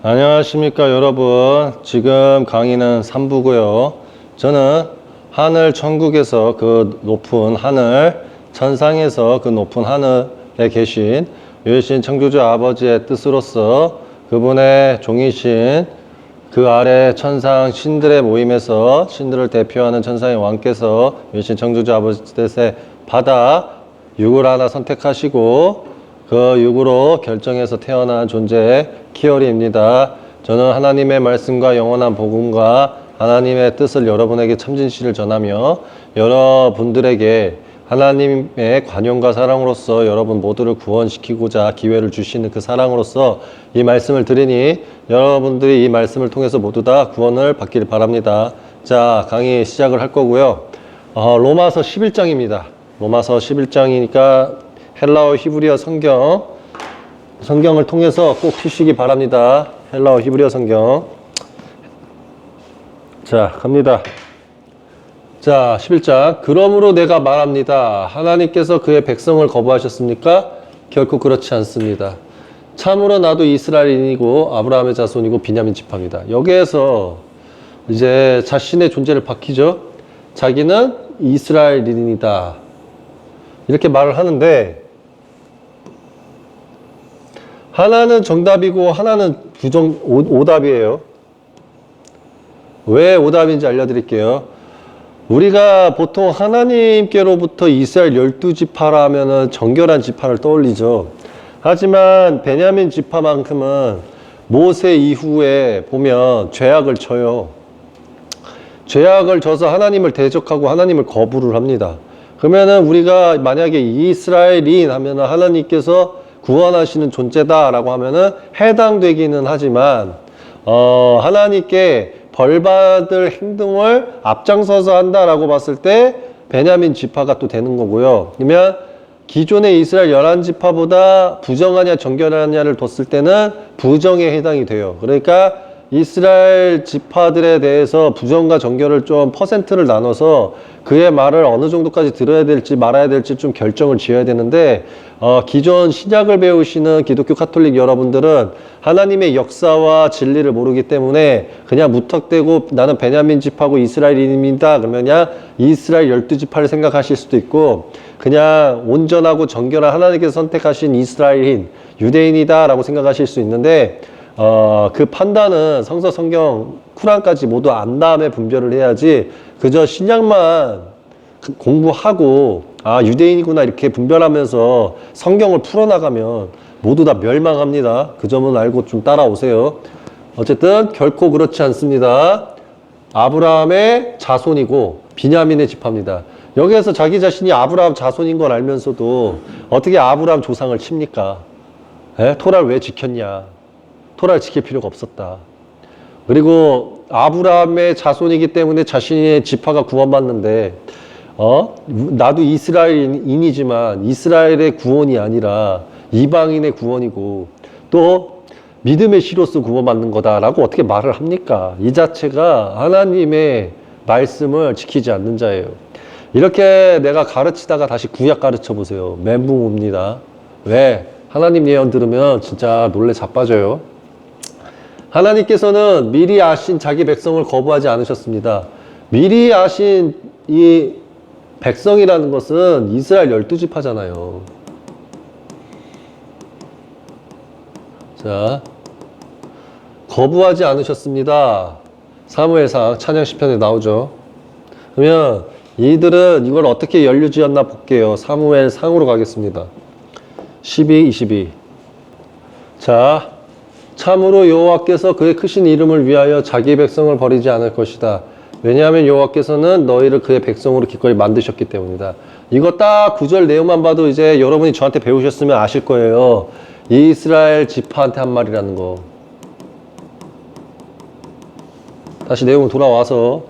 안녕하십니까 여러분. 지금 강의는 3부고요. 저는 하늘 천국에서 그 높은 하늘, 천상에서 그 높은 하늘에 계신 유일신 창조주 아버지의 뜻으로서 그분의 종이신 그 아래 천상 신들의 모임에서 신들을 대표하는 천상의 왕께서 유일신 창조주 아버지 뜻에 받아 육을 하나 선택하시고 그 육으로 결정해서 태어난 존재 키어리입니다. 저는 하나님의 말씀과 영원한 복음과 하나님의 뜻을 여러분에게 참진실을 전하며 여러분들에게 하나님의 관용과 사랑으로서 여러분 모두를 구원시키고자 기회를 주시는 그 사랑으로서 이 말씀을 드리니 여러분들이 이 말씀을 통해서 모두 다 구원을 받기를 바랍니다. 자, 강의 시작을 할 거고요. 로마서 11장입니다. 로마서 11장이니까 헬라어 히브리어 성경을 통해서 꼭 푸시기 바랍니다. 헬라어 히브리어 성경. 자, 갑니다. 자, 11장. 그러므로 내가 말합니다. 하나님께서 그의 백성을 거부하셨습니까? 결코 그렇지 않습니다. 참으로 나도 이스라엘인이고 아브라함의 자손이고 비냐민 지파입니다. 여기에서 이제 자신의 존재를 밝히죠. 자기는 이스라엘인이다. 이렇게 말을 하는데 하나는 정답이고 하나는 오답이에요. 왜 오답인지 알려드릴게요. 우리가 보통 하나님께로부터 이스라엘 12지파라 하면은 정결한 지파를 떠올리죠. 하지만 베냐민 지파만큼은 모세 이후에 보면 죄악을 쳐요. 죄악을 져서 하나님을 대적하고 하나님을 거부를 합니다. 그러면은 우리가 만약에 이스라엘인 하면은 하나님께서 구원하시는 존재다라고 하면은 해당되기는 하지만 하나님께 벌받을 행동을 앞장서서 한다라고 봤을 때 베냐민 지파가 또 되는 거고요. 그러면 기존의 이스라엘 11지파보다 부정하냐 정결하냐를 뒀을 때는 부정에 해당이 돼요. 그러니까 이스라엘 지파들에 대해서 부정과 정결을 좀 퍼센트를 나눠서 그의 말을 어느 정도까지 들어야 될지 말아야 될지 좀 결정을 지어야 되는데 기존 신약을 배우시는 기독교 카톨릭 여러분들은 하나님의 역사와 진리를 모르기 때문에 그냥 무턱대고 나는 베냐민 지파고 이스라엘인입니다. 그러면 그냥 이스라엘 12지파를 생각하실 수도 있고 그냥 온전하고 정결한 하나님께서 선택하신 이스라엘인 유대인이다 라고 생각하실 수 있는데 그 판단은 성서 성경 쿠란까지 모두 안 다음에 분별을 해야지 그저 신약만 공부하고 유대인이구나 이렇게 분별하면서 성경을 풀어나가면 모두 다 멸망합니다. 그 점은 알고 좀 따라오세요. 어쨌든 결코 그렇지 않습니다. 아브라함의 자손이고 비냐민의 지파입니다. 여기에서 자기 자신이 아브라함 자손인 걸 알면서도 어떻게 아브라함 조상을 칩니까? 토라를 왜 지켰냐? 토라를 지킬 필요가 없었다. 그리고 아브라함의 자손이기 때문에 자신의 지파가 구원받는데 나도 이스라엘인이지만 이스라엘의 구원이 아니라 이방인의 구원이고 또 믿음의 씨로서 구원받는 거다라고 어떻게 말을 합니까? 이 자체가 하나님의 말씀을 지키지 않는 자예요. 이렇게 내가 가르치다가 다시 구약 가르쳐 보세요. 멘붕 옵니다. 왜? 하나님 예언 들으면 진짜 놀래 자빠져요. 하나님께서는 미리 아신 자기 백성을 거부하지 않으셨습니다. 미리 아신 이 백성이라는 것은 이스라엘 12지파잖아요. 자, 거부하지 않으셨습니다. 사무엘상 찬양 시편에 나오죠. 그러면 이들은 이걸 어떻게 연루지었나 볼게요. 사무엘상으로 가겠습니다. 12, 22. 자, 참으로 여호와께서 그의 크신 이름을 위하여 자기 백성을 버리지 않을 것이다. 왜냐하면 여호와께서는 너희를 그의 백성으로 기꺼이 만드셨기 때문이다. 이거 딱 구절 내용만 봐도 이제 여러분이 저한테 배우셨으면 아실 거예요. 이스라엘 지파한테 한 말이라는 거. 다시 내용 돌아와서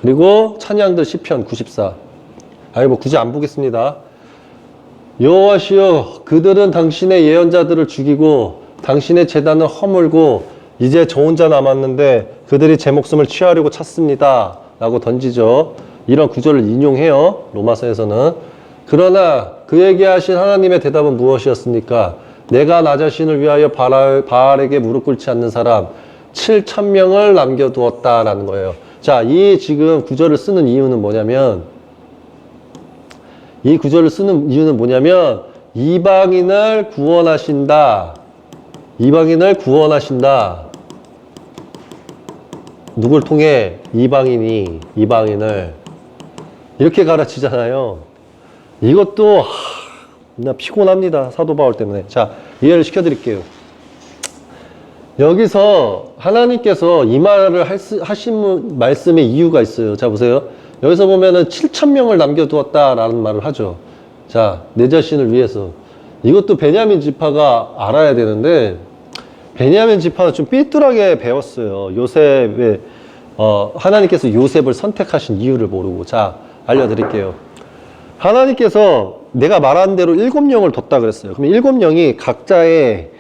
그리고 찬양들 시편 94. 뭐 굳이 안 보겠습니다. 여호와시여 그들은 당신의 예언자들을 죽이고 당신의 제단을 허물고 이제 저 혼자 남았는데 그들이 제 목숨을 취하려고 찼습니다 라고 던지죠. 이런 구절을 인용해요. 로마서에서는. 그러나 그 얘기하신 하나님의 대답은 무엇이었습니까? 내가 나 자신을 위하여 바알에게 무릎 꿇지 않는 사람 7,000명을 남겨두었다라는 거예요. 자, 이 지금 구절을 쓰는 이유는 뭐냐면, 이방인을 구원하신다. 이방인을 구원하신다. 누굴 통해? 이방인을 이렇게 가르치잖아요. 이것도 나 피곤합니다. 사도 바울 때문에. 자, 이해를 시켜드릴게요. 여기서 하나님께서 이 말을 하신 말씀의 이유가 있어요. 자, 보세요. 여기서 보면은 7,000명을 남겨두었다라는 말을 하죠. 자, 내 자신을 위해서. 이것도 베냐민 지파가 알아야 되는데, 베냐민 지파는 좀 삐뚤하게 배웠어요. 요셉의, 하나님께서 요셉을 선택하신 이유를 모르고. 자, 알려드릴게요. 하나님께서 내가 말한 대로 7영을 뒀다 그랬어요. 그러면 7영이 각자의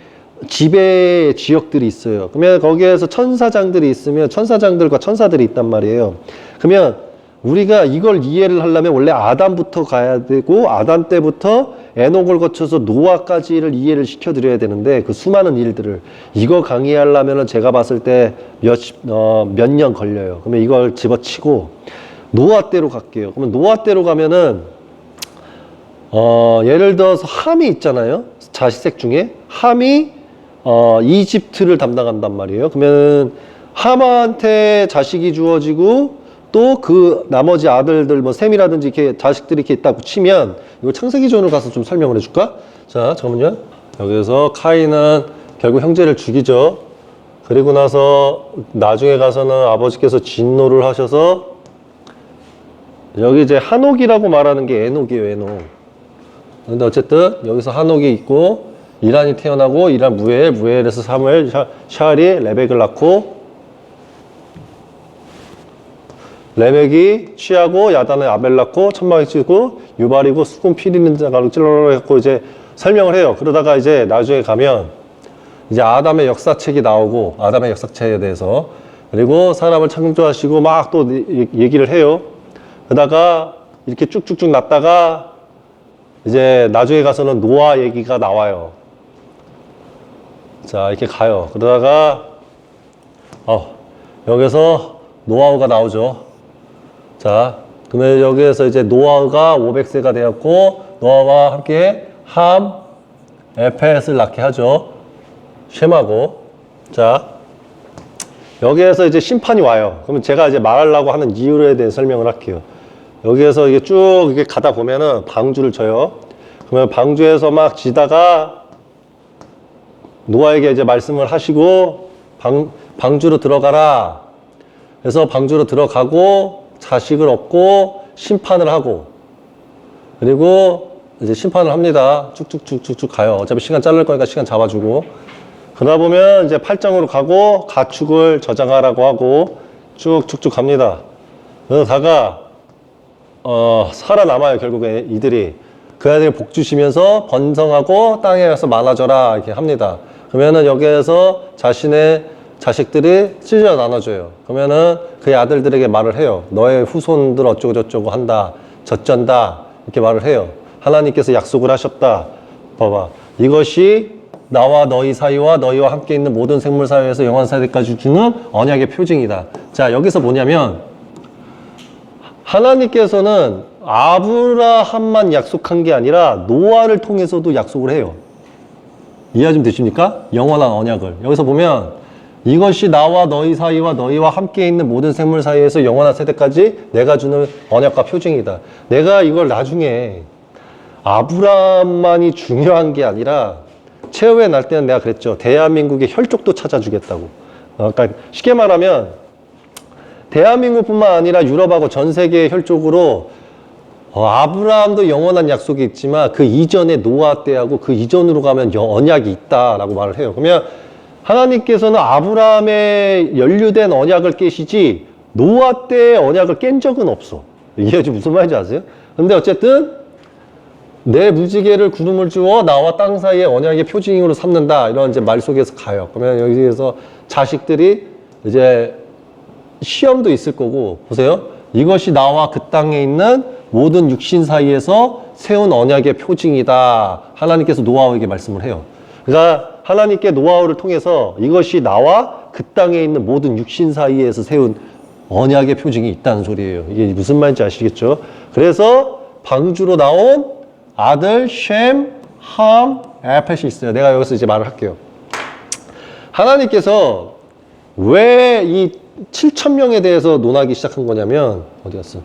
지배 지역들이 있어요. 그러면 거기에서 천사장들이 있으면 천사장들과 천사들이 있단 말이에요. 그러면 우리가 이걸 이해를 하려면 원래 아담부터 가야 되고, 아담 때부터 에녹을 거쳐서 노아까지를 이해를 시켜드려야 되는데, 그 수많은 일들을 이거 강의하려면 제가 봤을 때 몇 년 걸려요. 그러면 이걸 집어치고 노아 때로 갈게요. 그러면 노아 때로 가면은 예를 들어서 함이 있잖아요. 자식색 중에 함이 이집트를 담당한단 말이에요. 그러면 함한테 자식이 주어지고 또 그 나머지 아들들 뭐 셈이라든지 이렇게 자식들이 이렇게 있다고 치면, 이거 창세기전으로 가서 좀 설명을 해줄까? 자, 잠깐만요. 여기서 카인은 결국 형제를 죽이죠. 그리고 나서 나중에 가서는 아버지께서 진노를 하셔서 여기 이제 한옥이라고 말하는 게 에녹이에요, 에녹. 근데 어쨌든 여기서 한옥이 있고, 이란이 태어나고, 이란 무엘에서 사무엘, 샤알이 레벡을 낳고, 레벡이 취하고, 야단에 아벨 낳고, 천막이 치고, 유발이고, 수금 피리는 자가로 찔러러 했고, 이제 설명을 해요. 그러다가 이제 나중에 가면 이제 아담의 역사책이 나오고, 아담의 역사책에 대해서, 그리고 사람을 창조하시고 막 또 얘기를 해요. 그러다가 이렇게 쭉쭉쭉 났다가 이제 나중에 가서는 노아 얘기가 나와요. 자, 이렇게 가요. 그러다가 여기서 노아우가 나오죠. 자, 그러면 여기에서 이제 노아우가 500세가 되었고, 노아와 함께 함, 에펫을 낳게 하죠. 셈하고. 자, 여기에서 이제 심판이 와요. 그러면 제가 이제 말하려고 하는 이유에 대해 설명을 할게요. 여기에서 이게 쭉 이렇게 가다 보면은 방주를 쳐요. 그러면 방주에서 막 지다가 노아에게 이제 말씀을 하시고, 방주로 들어가라. 그래서 방주로 들어가고 자식을 얻고 심판을 하고, 그리고 이제 심판을 합니다. 쭉쭉쭉쭉쭉 가요. 어차피 시간 자를 거니까 시간 잡아주고. 그러다 보면 이제 8장으로 가고 가축을 저장하라고 하고 쭉쭉쭉 갑니다. 그러다가 살아남아요. 결국에 이들이. 그 아이들이 복 주시면서 번성하고 땅에 가서 많아져라 이렇게 합니다. 그러면은 여기에서 자신의 자식들이 찢어 나눠줘요. 그러면은 그 아들들에게 말을 해요. 너의 후손들 어쩌고 저쩌고 한다. 젖전다. 이렇게 말을 해요. 하나님께서 약속을 하셨다. 봐봐. 이것이 나와 너희 사이와 너희와 함께 있는 모든 생물 사이에서 영원 세대까지 주는 언약의 표징이다. 자, 여기서 뭐냐면 하나님께서는 아브라함만 약속한 게 아니라 노아를 통해서도 약속을 해요. 이해 좀 되십니까? 영원한 언약을. 여기서 보면 이것이 나와 너희 사이와 너희와 함께 있는 모든 생물 사이에서 영원한 세대까지 내가 주는 언약과 표징이다. 내가 이걸 나중에 아브라함만이 중요한 게 아니라 최후에 날 때는 내가 그랬죠. 대한민국의 혈족도 찾아주겠다고. 그러니까 쉽게 말하면 대한민국뿐만 아니라 유럽하고 전 세계의 혈족으로 아브라함도 영원한 약속이 있지만 그 이전에 노아 때하고 그 이전으로 가면 언약이 있다라고 말을 해요. 그러면 하나님께서는 아브라함의 연루된 언약을 깨시지 노아 때의 언약을 깬 적은 없어. 이게 무슨 말인지 아세요? 근데 어쨌든 내 무지개를 구름을 주어 나와 땅 사이의 언약의 표징으로 삼는다. 이런 이제 말 속에서 가요. 그러면 여기에서 자식들이 이제 시험도 있을 거고, 보세요. 이것이 나와 그 땅에 있는 모든 육신 사이에서 세운 언약의 표징이다. 하나님께서 노아에게 말씀을 해요. 그러니까 하나님께 노아를 통해서 이것이 나와 그 땅에 있는 모든 육신 사이에서 세운 언약의 표징이 있다는 소리예요. 이게 무슨 말인지 아시겠죠? 그래서 방주로 나온 아들 셈, 함, 에펫이 있어요. 내가 여기서 이제 말을 할게요. 하나님께서 왜 이 7,000명에 대해서 논하기 시작한 거냐면, 어디 갔어?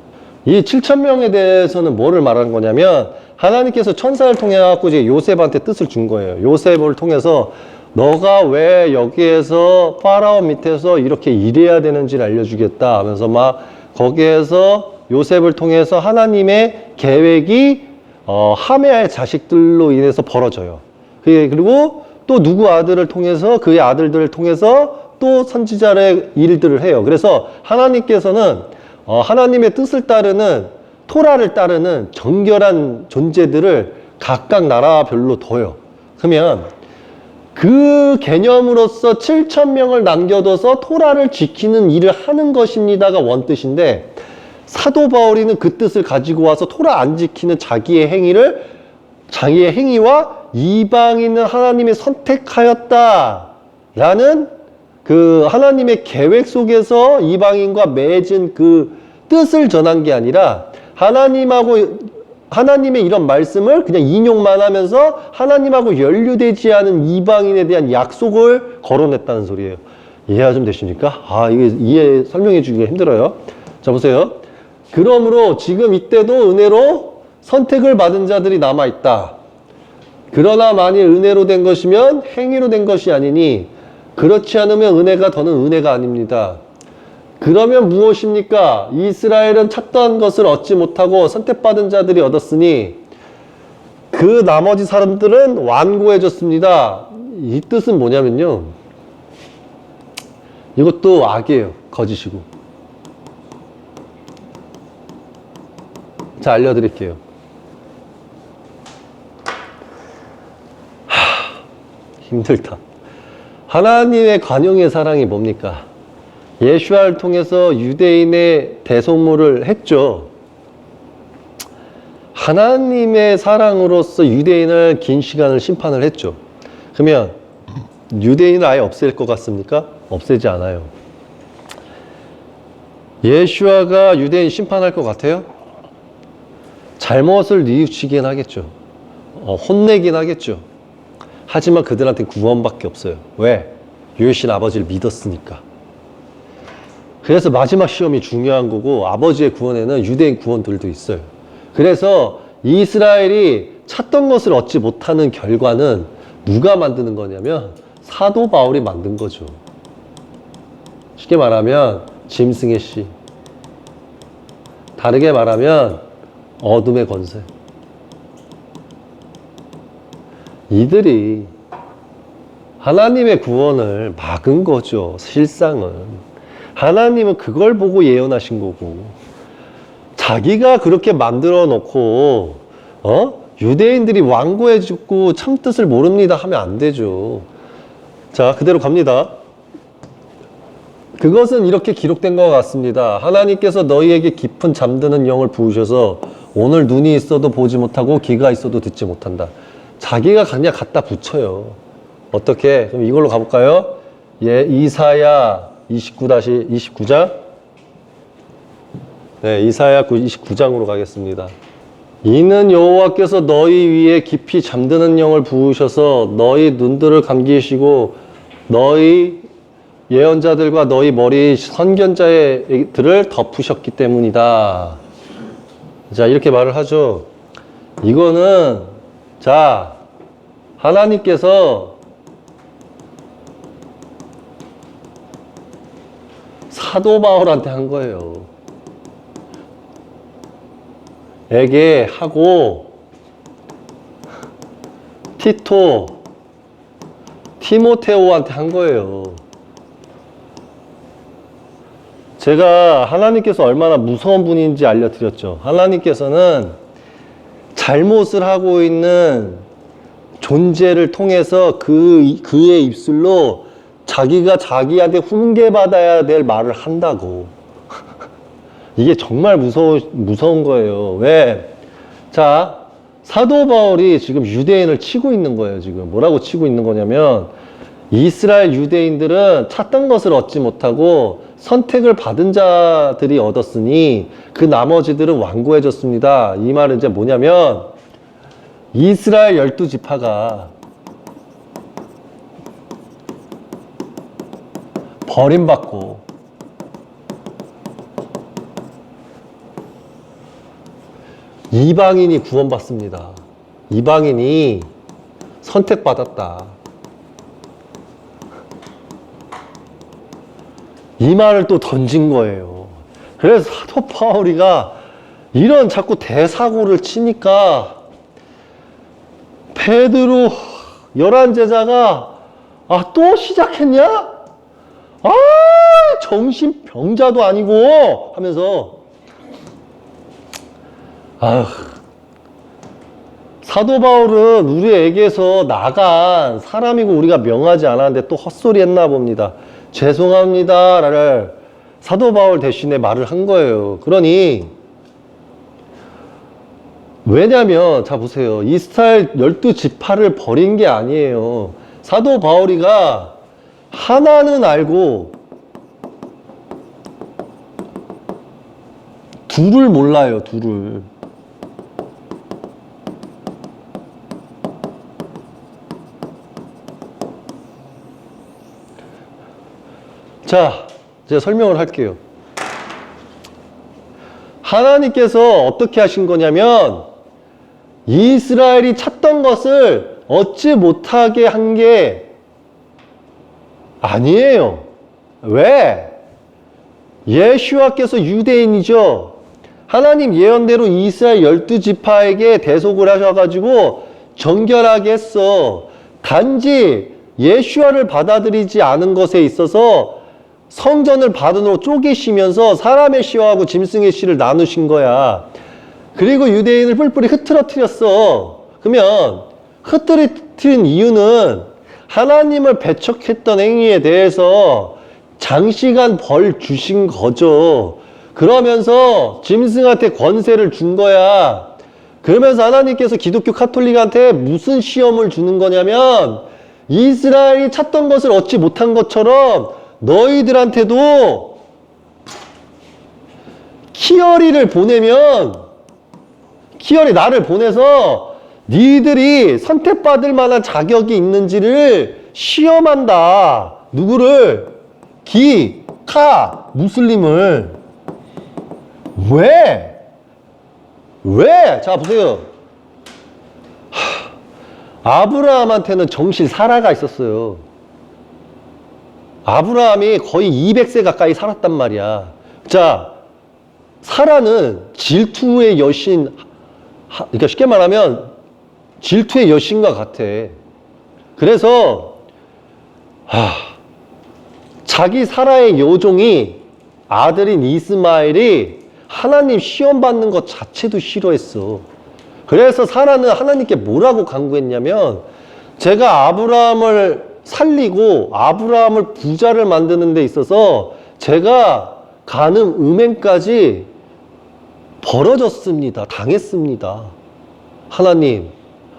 이 7,000명에 대해서는 뭐를 말하는 거냐면, 하나님께서 천사를 통해 갖고 이제 요셉한테 뜻을 준 거예요. 요셉을 통해서 너가 왜 여기에서 파라오 밑에서 이렇게 일해야 되는지를 알려주겠다 하면서 막 거기에서 요셉을 통해서 하나님의 계획이 함의 자식들로 인해서 벌어져요. 그리고 또 누구 아들을 통해서 그의 아들들을 통해서 또 선지자의 일들을 해요. 그래서 하나님께서는 하나님의 뜻을 따르는 토라를 따르는 정결한 존재들을 각각 나라별로 둬요. 그러면 그 개념으로서 7,000명을 남겨둬서 토라를 지키는 일을 하는 것입니다가 원뜻인데, 사도 바울이는 그 뜻을 가지고 와서 토라 안 지키는 자기의 행위와 이방인을 하나님이 선택하였다라는 그 하나님의 계획 속에서 이방인과 맺은 그 뜻을 전한 게 아니라, 하나님의 이런 말씀을 그냥 인용만 하면서 하나님하고 연루되지 않은 이방인에 대한 약속을 거론했다는 소리예요. 이해가 좀 되십니까? 이게 설명해 주기가 힘들어요. 자, 보세요. 그러므로 지금 이때도 은혜로 선택을 받은 자들이 남아있다. 그러나 만일 은혜로 된 것이면 행위로 된 것이 아니니, 그렇지 않으면 은혜가 더는 은혜가 아닙니다. 그러면 무엇입니까? 이스라엘은 찾던 것을 얻지 못하고 선택받은 자들이 얻었으니 그 나머지 사람들은 완고해졌습니다. 이 뜻은 뭐냐면요, 이것도 악이에요. 거짓이고. 자, 알려드릴게요. 힘들다. 하나님의 관용의 사랑이 뭡니까? 예수아를 통해서 유대인의 대속물을 했죠. 하나님의 사랑으로서 유대인을 긴 시간을 심판을 했죠. 그러면 유대인을 아예 없앨 것 같습니까? 없애지 않아요. 예수아가 유대인 심판할 것 같아요? 잘못을 뉘우치긴 하겠죠. 혼내긴 하겠죠. 하지만 그들한테 구원밖에 없어요. 왜? 유일신 아버지를 믿었으니까. 그래서 마지막 시험이 중요한 거고, 아버지의 구원에는 유대인 구원들도 있어요. 그래서 이스라엘이 찾던 것을 얻지 못하는 결과는 누가 만드는 거냐면 사도 바울이 만든 거죠. 쉽게 말하면 짐승의 씨, 다르게 말하면 어둠의 권세. 이들이 하나님의 구원을 막은 거죠. 실상은 하나님은 그걸 보고 예언하신 거고, 자기가 그렇게 만들어 놓고 유대인들이 완고해지고 참 뜻을 모릅니다 하면 안 되죠. 자, 그대로 갑니다. 그것은 이렇게 기록된 것 같습니다. 하나님께서 너희에게 깊은 잠드는 영을 부으셔서 오늘 눈이 있어도 보지 못하고 귀가 있어도 듣지 못한다. 자기가 그냥 갖다 붙여요. 어떻게? 그럼 이걸로 가볼까요? 이사야 29-29장. 네, 이사야 29장으로 가겠습니다. 이는 여호와께서 너희 위에 깊이 잠드는 영을 부으셔서 너희 눈들을 감기시고 너희 예언자들과 너희 머리 선견자들을 덮으셨기 때문이다. 자, 이렇게 말을 하죠. 이거는 자, 하나님께서 사도 바울한테 한 거예요. 에게 하고 티모테오한테 한 거예요. 제가 하나님께서 얼마나 무서운 분인지 알려드렸죠. 하나님께서는 잘못을 하고 있는 존재를 통해서 그의 입술로 자기가 자기한테 훈계받아야 될 말을 한다고. 이게 정말 무서운 거예요. 왜? 자, 사도 바울이 지금 유대인을 치고 있는 거예요. 지금 뭐라고 치고 있는 거냐면 이스라엘 유대인들은 찾던 것을 얻지 못하고 선택을 받은 자들이 얻었으니 그 나머지들은 완고해졌습니다. 이 말은 이제 뭐냐면 이스라엘 12지파가 버림받고 이방인이 구원받습니다. 이방인이 선택받았다. 이 말을 또 던진 거예요. 그래서 사도 바울이가 이런 자꾸 대사고를 치니까 베드로 11제자가 또 시작했냐? 정신병자도 아니고 하면서 사도 바울은 우리에게서 나간 사람이고 우리가 명하지 않았는데 또 헛소리 했나 봅니다. 죄송합니다 라를 사도 바울 대신에 말을 한 거예요. 그러니 왜냐면 자 보세요. 이스라엘 12지파를 버린 게 아니에요. 사도 바울이가 하나는 알고 둘을 몰라요. 둘을. 자, 제가 설명을 할게요. 하나님께서 어떻게 하신 거냐면 이스라엘이 찾던 것을 얻지 못하게 한 게 아니에요. 왜? 예수와께서 유대인이죠. 하나님 예언대로 이스라엘 12지파에게 대속을 하셔가지고 정결하게 했어. 단지 예수와를 받아들이지 않은 것에 있어서 성전을 바른으로 쪼개시면서 사람의 씨하고 짐승의 씨를 나누신 거야. 그리고 유대인을 뿔뿔이 흐트러뜨렸어. 그러면 흐트러뜨린 이유는 하나님을 배척했던 행위에 대해서 장시간 벌 주신 거죠. 그러면서 짐승한테 권세를 준 거야. 그러면서 하나님께서 기독교 카톨릭한테 무슨 시험을 주는 거냐면 이스라엘이 찾던 것을 얻지 못한 것처럼 너희들한테도 키어리를 보내면 키어리 나를 보내서 니들이 선택받을 만한 자격이 있는지를 시험한다. 누구를? 무슬림을. 왜? 자 보세요. 아브라함한테는 정실 사라가 있었어요. 아브라함이 거의 200세 가까이 살았단 말이야. 자, 사라는 질투의 여신, 그러니까 쉽게 말하면 질투의 여신과 같아. 그래서 자기 사라의 여종이 아들인 이스마엘이 하나님 시험 받는 것 자체도 싫어했어. 그래서 사라는 하나님께 뭐라고 간구했냐면 제가 아브라함을 살리고 아브라함을 부자를 만드는 데 있어서 제가 가는 음행까지 벌어졌습니다. 당했습니다. 하나님,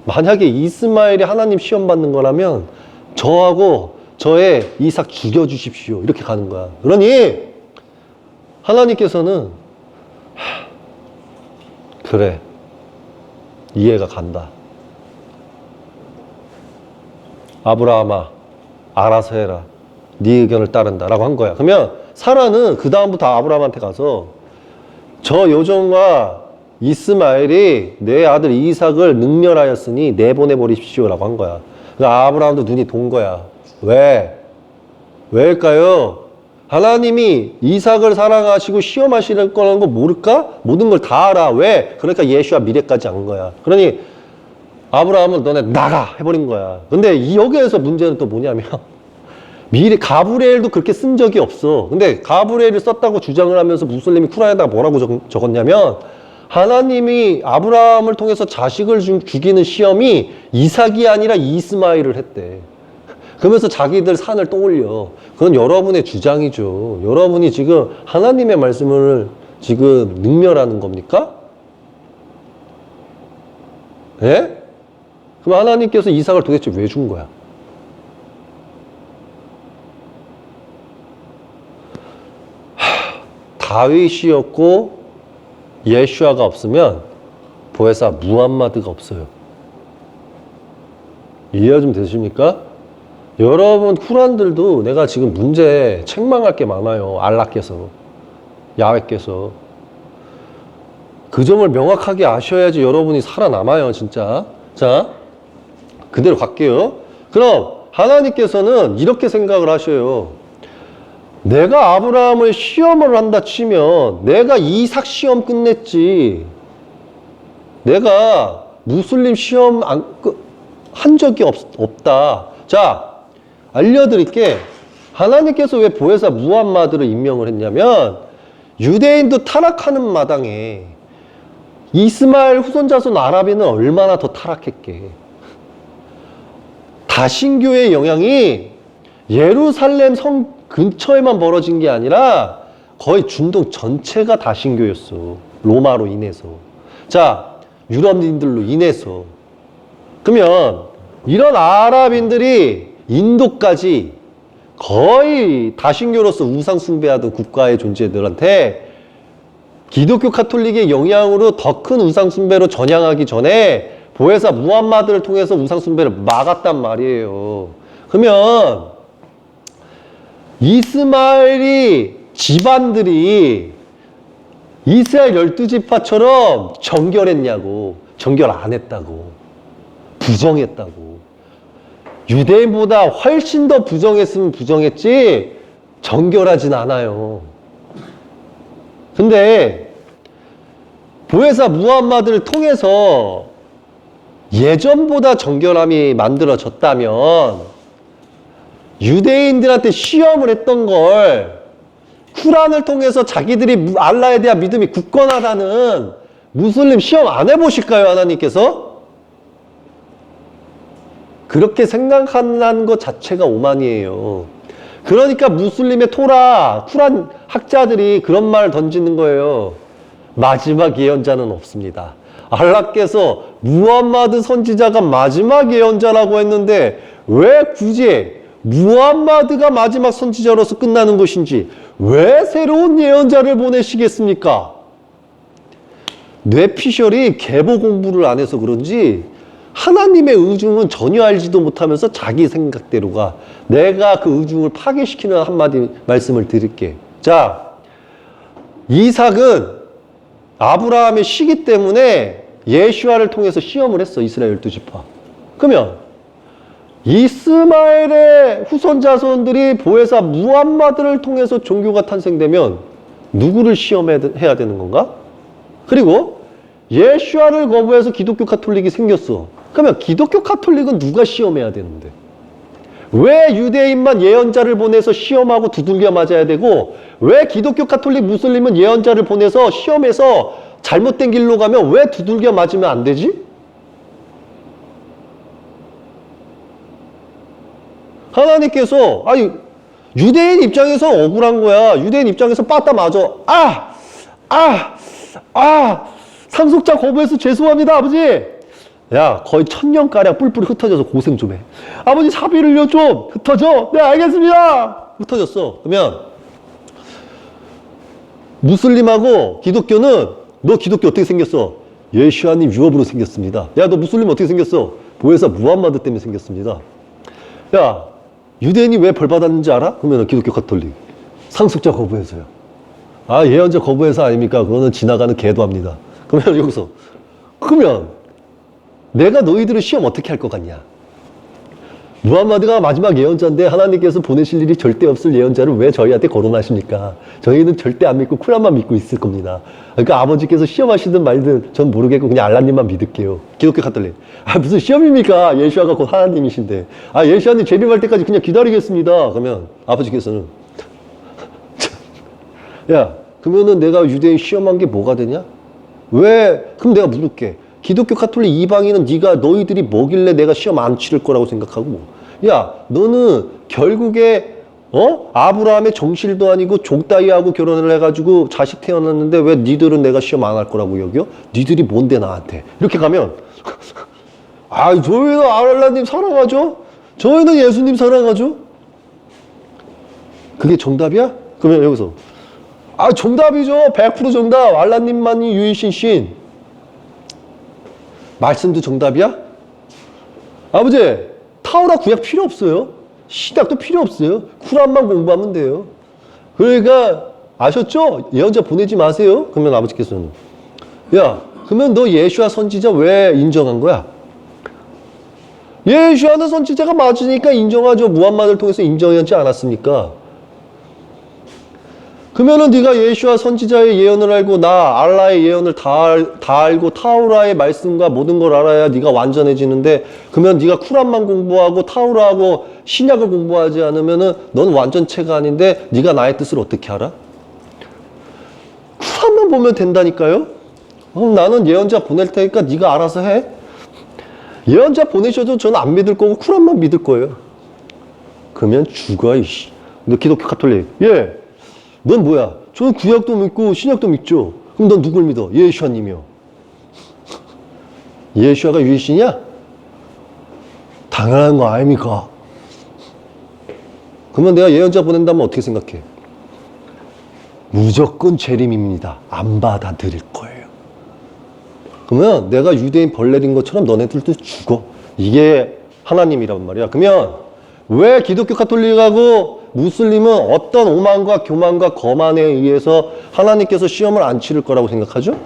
만약에 이스마엘이 하나님 시험 받는 거라면 저하고 저의 이삭 죽여주십시오. 이렇게 가는 거야. 그러니 하나님께서는 그래, 이해가 간다. 아브라함아, 알아서 해라. 네 의견을 따른다 라고 한 거야. 그러면 사라는 그 다음부터 아브라함한테 가서 저 여종과 이스마엘이 내 아들 이삭을 능멸하였으니 내보내버리십시오 라고 한 거야. 그러니까 아브라함도 눈이 돈 거야. 왜일까요? 하나님이 이삭을 사랑하시고 시험하시는 거라는 거 모를까? 모든 걸 다 알아. 왜? 그러니까 예수와 미래까지 안 거야. 그러니 아브라함은 너네 나가 해버린 거야. 근데 여기에서 문제는 또 뭐냐면 가브리엘도 그렇게 쓴 적이 없어. 근데 가브리엘을 썼다고 주장을 하면서 무슬림이 쿠란에다가 뭐라고 적었냐면 하나님이 아브라함을 통해서 자식을 죽이는 시험이 이삭이 아니라 이스마엘을 했대. 그러면서 자기들 산을 떠올려. 그건 여러분의 주장이죠. 여러분이 지금 하나님의 말씀을 지금 능멸하는 겁니까? 예? 그럼 하나님께서 이삭을 도대체 왜 준 거야? 다윗이었고 예슈아가 없으면 보혜사 무함마드가 없어요. 이해가 좀 되십니까? 여러분 쿠란들도 내가 지금 문제 책망할 게 많아요. 알라께서, 야훼께서. 그 점을 명확하게 아셔야지 여러분이 살아남아요, 진짜. 자, 그대로 갈게요. 그럼 하나님께서는 이렇게 생각을 하셔요. 내가 아브라함을 시험을 한다 치면 내가 이삭 시험 끝냈지. 내가 무슬림 시험 한 적이 없다. 자, 알려드릴게. 하나님께서 왜 보혜사 무함마드를 임명을 했냐면 유대인도 타락하는 마당에 이스마엘 후손자손 아라비는 얼마나 더 타락했게. 다신교의 영향이 예루살렘 성 근처에만 벌어진 게 아니라 거의 중동 전체가 다신교였어. 로마로 인해서. 자, 유럽인들로 인해서. 그러면 이런 아랍인들이 인도까지 거의 다신교로서 우상 숭배하던 국가의 존재들한테 기독교 카톨릭의 영향으로 더 큰 우상 숭배로 전향하기 전에 보혜사 무함마드를 통해서 우상 숭배를 막았단 말이에요. 그러면 이스마엘이 집안들이 이스라엘 12지파처럼 정결했냐고. 정결 안 했다고. 부정했다고. 유대인보다 훨씬 더 부정했으면 부정했지 정결하진 않아요. 근데 보혜사 무함마드를 통해서 예전보다 정결함이 만들어졌다면 유대인들한테 시험을 했던 걸 쿠란을 통해서 자기들이 알라에 대한 믿음이 굳건하다는 무슬림 시험 안 해보실까요, 하나님께서? 그렇게 생각한다는 것 자체가 오만이에요. 그러니까 무슬림의 토라, 쿠란 학자들이 그런 말을 던지는 거예요. 마지막 예언자는 없습니다. 알라께서 무함마드 선지자가 마지막 예언자라고 했는데 왜 굳이 무함마드가 마지막 선지자로서 끝나는 것인지 왜 새로운 예언자를 보내시겠습니까? 뇌피셜이 계보 공부를 안 해서 그런지 하나님의 의중은 전혀 알지도 못하면서 자기 생각대로가. 내가 그 의중을 파괴시키는 한마디 말씀을 드릴게. 자, 이삭은 아브라함의 시기 때문에 예슈아를 통해서 시험을 했어. 이스라엘 12지파. 그러면 이스마엘의 후손 자손들이 보혜사 무함마드를 통해서 종교가 탄생되면 누구를 시험해야 되는 건가? 그리고 예슈아를 거부해서 기독교 카톨릭이 생겼어. 그러면 기독교 카톨릭은 누가 시험해야 되는데? 왜 유대인만 예언자를 보내서 시험하고 두들겨 맞아야 되고 왜 기독교 카톨릭 무슬림은 예언자를 보내서 시험해서 잘못된 길로 가면 왜 두들겨 맞으면 안 되지? 하나님께서 아니 유대인 입장에서 억울한 거야. 유대인 입장에서 빠따 맞아. 상속자 거부해서 죄송합니다 아버지. 야 거의 1000년가량 뿔뿔이 흩어져서 고생 좀 해. 아버지 사비를요 좀 흩어져. 네 알겠습니다. 흩어졌어. 그러면 무슬림하고 기독교는 너 기독교 어떻게 생겼어? 예슈아님 유업으로 생겼습니다. 야 너 무슬림 어떻게 생겼어? 보혜사 무함마드 때문에 생겼습니다. 야 유대인이 왜 벌 받았는지 알아? 그러면 기독교 카톨릭 상속자 거부해서요. 아 예언자 거부해서 아닙니까? 그거는 지나가는 개도 합니다. 그러면 여기서 그러면 내가 너희들을 시험 어떻게 할 것 같냐? 무함마드가 마지막 예언자인데 하나님께서 보내실 일이 절대 없을 예언자를 왜 저희한테 거론하십니까? 저희는 절대 안 믿고 쿠란만 믿고 있을 겁니다. 그러니까 아버지께서 시험하시든 말든 전 모르겠고 그냥 알라님만 믿을게요. 기독교 카톨릭. 아 무슨 시험입니까? 예수아가 곧 하나님이신데. 아 예수아님 재림할 때까지 그냥 기다리겠습니다. 그러면 아버지께서는 야 그러면은 내가 유대인 시험한 게 뭐가 되냐? 왜? 그럼 내가 물을게. 기독교 카톨릭 이방인은 네가 너희들이 뭐길래 내가 시험 안 치를 거라고 생각하고 야 너는 결국에 아브라함의 정실도 아니고 족다이하고 결혼을 해가지고 자식 태어났는데 왜 니들은 내가 시험 안 할 거라고 여겨? 니들이 뭔데 나한테 이렇게 가면 저희는 알라님 사랑하죠? 저희는 예수님 사랑하죠? 그게 정답이야? 그러면 여기서 정답이죠. 100% 정답. 알라님만이 유일신 신. 말씀도 정답이야? 아버지, 타오라 구약 필요 없어요. 신약도 필요 없어요. 쿠란만 공부하면 돼요. 그러니까 아셨죠? 예언자 보내지 마세요. 그러면 아버지께서는 야, 그러면 너 예수와 선지자 왜 인정한 거야? 예수와는 선지자가 맞으니까 인정하죠. 무함마드를 통해서 인정하지 않았습니까? 그러면은 네가 예수와 선지자의 예언을 알고 나 알라의 예언을 다 알고 타우라의 말씀과 모든 걸 알아야 네가 완전해지는데, 그러면 네가 쿠란만 공부하고 타우라하고 신약을 공부하지 않으면은 넌 완전체가 아닌데 네가 나의 뜻을 어떻게 알아? 쿠란만 보면 된다니까요. 나는 예언자 보낼 테니까 네가 알아서 해. 예언자 보내셔도 저는 안 믿을 거고 쿠란만 믿을 거예요. 그러면 죽어 이씨. 너 기독교 카톨릭. 예. 넌 뭐야? 저는 구약도 믿고 신약도 믿죠. 그럼 넌 누굴 믿어? 예수아님이요. 예수아가 유일신이야? 당연한 거 아닙니까? 그러면 내가 예언자 보낸다면 어떻게 생각해? 무조건 재림입니다. 안 받아들일 거예요. 그러면 내가 유대인 벌 내린 것처럼 너네들도 죽어. 이게 하나님이란 말이야. 그러면 왜 기독교 카톨릭하고 무슬림은 어떤 오만과 교만과 거만에 의해서 하나님께서 시험을 안 치를 거라고 생각하죠?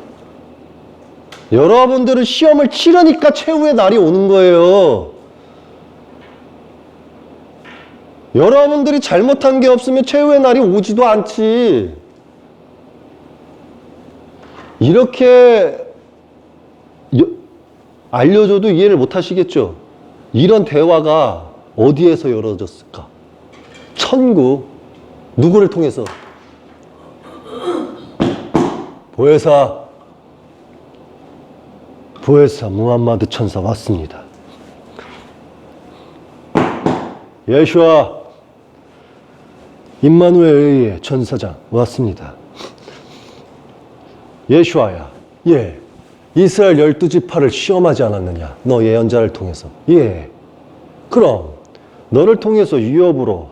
여러분들은 시험을 치르니까 최후의 날이 오는 거예요. 여러분들이 잘못한 게 없으면 최후의 날이 오지도 않지. 이렇게 알려줘도 이해를 못 하시겠죠? 이런 대화가 어디에서 열어졌을까? 천국. 누구를 통해서? 보혜사 무함마드 천사 왔습니다. 예수와 임마누엘의 천사장 왔습니다. 예수아야, 예, 이스라엘 12지파를 시험하지 않았느냐? 너 예언자를 통해서. 예, 그럼 너를 통해서 유업으로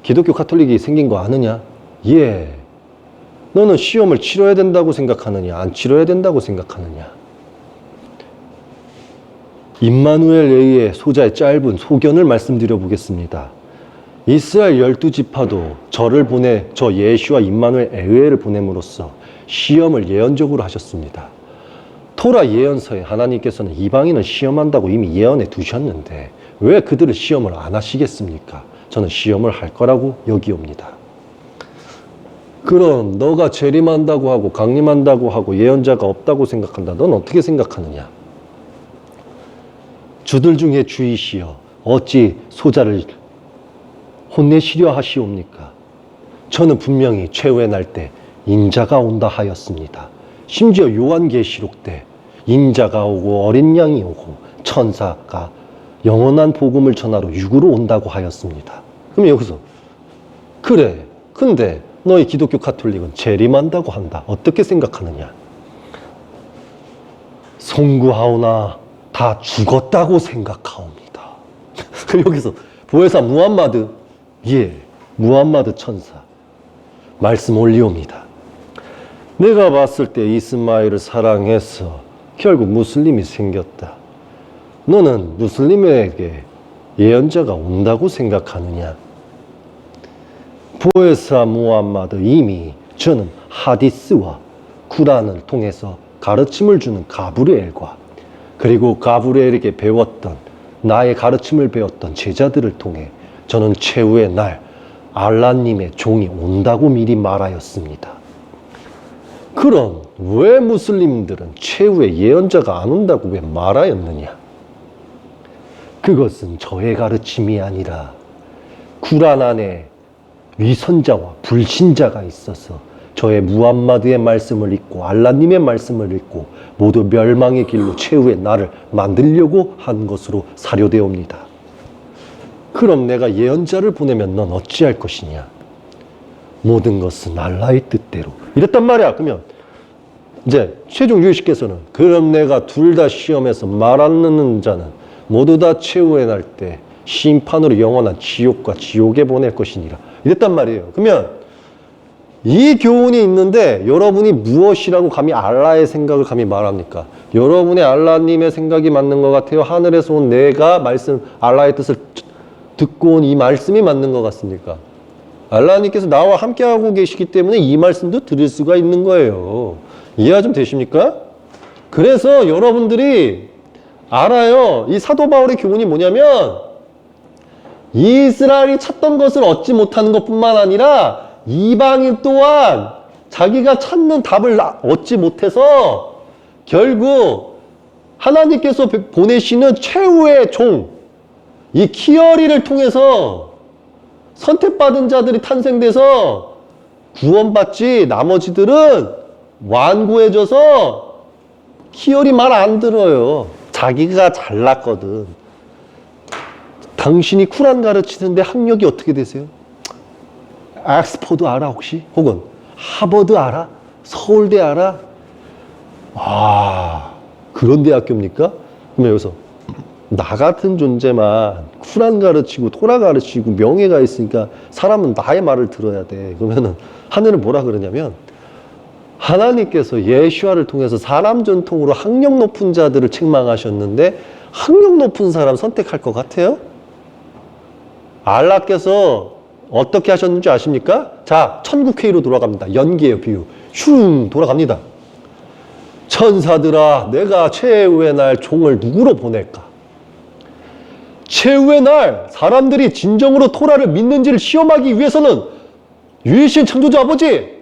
기독교 카톨릭이 생긴 거 아느냐? 예. 너는 시험을 치러야 된다고 생각하느냐? 안 치러야 된다고 생각하느냐? 임마누엘 A의 소자의 짧은 소견을 말씀드려 보겠습니다. 이스라엘 12지파도 저 예수와 임마누엘 A를 보냄으로써 시험을 예언적으로 하셨습니다. 토라 예언서에 하나님께서는 이방인을 시험한다고 이미 예언해 두셨는데 왜 그들을 시험을 안 하시겠습니까? 저는 시험을 할 거라고 여기옵니다. 그럼 너가 재림한다고 하고 강림한다고 하고 예언자가 없다고 생각한다. 넌 어떻게 생각하느냐? 주들 중에 주이시여 어찌 소자를 혼내시려 하시옵니까? 저는 분명히 최후의 날 때 인자가 온다 하였습니다. 심지어 요한계시록 때 인자가 오고 어린 양이 오고 천사가 영원한 복음을 전하러 육으로 온다고 하였습니다. 그럼 여기서 그래, 근데 너희 기독교 카톨릭은 재림한다고 한다. 어떻게 생각하느냐? 송구하오나 다 죽었다고 생각하옵니다. 여기서 보혜사 무함마드, 예, 무함마드 천사 말씀 올리옵니다. 내가 봤을 때 이스마일을 사랑해서 결국 무슬림이 생겼다. 너는 무슬림에게 예언자가 온다고 생각하느냐? 보혜사 무함마드, 이미 저는 하디스와 쿠란을 통해서 가르침을 주는 가브리엘과 그리고 가브리엘에게 배웠던 나의 가르침을 배웠던 제자들을 통해 저는 최후의 날 알라님의 종이 온다고 미리 말하였습니다. 그럼 왜 무슬림들은 최후의 예언자가 안 온다고 왜 말하였느냐? 그것은 저의 가르침이 아니라 쿠란 안에 위선자와 불신자가 있어서 저의 무함마드의 말씀을 읽고 알라님의 말씀을 읽고 모두 멸망의 길로 최후의 나를 만들려고 한 것으로 사료되옵니다. 그럼 내가 예언자를 보내면 넌 어찌할 것이냐? 모든 것은 알라의 뜻대로. 이랬단 말이야. 그러면 이제 최종 유일신께서는 그럼 내가 둘 다 시험해서 말 안 듣는 자는 모두 다 최후의 날 때 심판으로 영원한 지옥과 지옥에 보낼 것이니라. 이랬단 말이에요. 그러면 이 교훈이 있는데 여러분이 무엇이라고 감히 알라의 생각을 감히 말합니까? 여러분의 알라님의 생각이 맞는 것 같아요? 하늘에서 온 내가 말씀, 알라의 뜻을 듣고 온 이 말씀이 맞는 것 같습니까? 알라님께서 나와 함께하고 계시기 때문에 이 말씀도 들을 수가 있는 거예요. 이해가 좀 되십니까? 그래서 여러분들이 알아요. 이 사도 바울의 교훈이 뭐냐면 이스라엘이 찾던 것을 얻지 못하는 것뿐만 아니라 이방인 또한 자기가 찾는 답을 얻지 못해서 결국 하나님께서 보내시는 최후의 종, 이 키어리를 통해서 선택받은 자들이 탄생돼서 구원받지 나머지들은 완고해져서 키어리 말 안 들어요. 자기가 잘났거든. 당신이 쿨한 가르치는데 학력이 어떻게 되세요? 엑스포드 알아 혹시? 혹은 하버드 알아? 서울대 알아? 아, 그런 대학교입니까? 그러면 여기서 나 같은 존재만 쿨한 가르치고 토라 가르치고 명예가 있으니까 사람은 나의 말을 들어야 돼. 그러면은 하늘은 뭐라 그러냐면 하나님께서 예수아를 통해서 사람 전통으로 학력 높은 자들을 책망하셨는데 학력 높은 사람 선택할 것 같아요? 알라께서 어떻게 하셨는지 아십니까? 자, 천국회의로 돌아갑니다. 연기예요, 비유. 슝 돌아갑니다. 천사들아, 내가 최후의 날 종을 누구로 보낼까? 최후의 날 사람들이 진정으로 토라를 믿는지를 시험하기 위해서는 유일신 창조주 아버지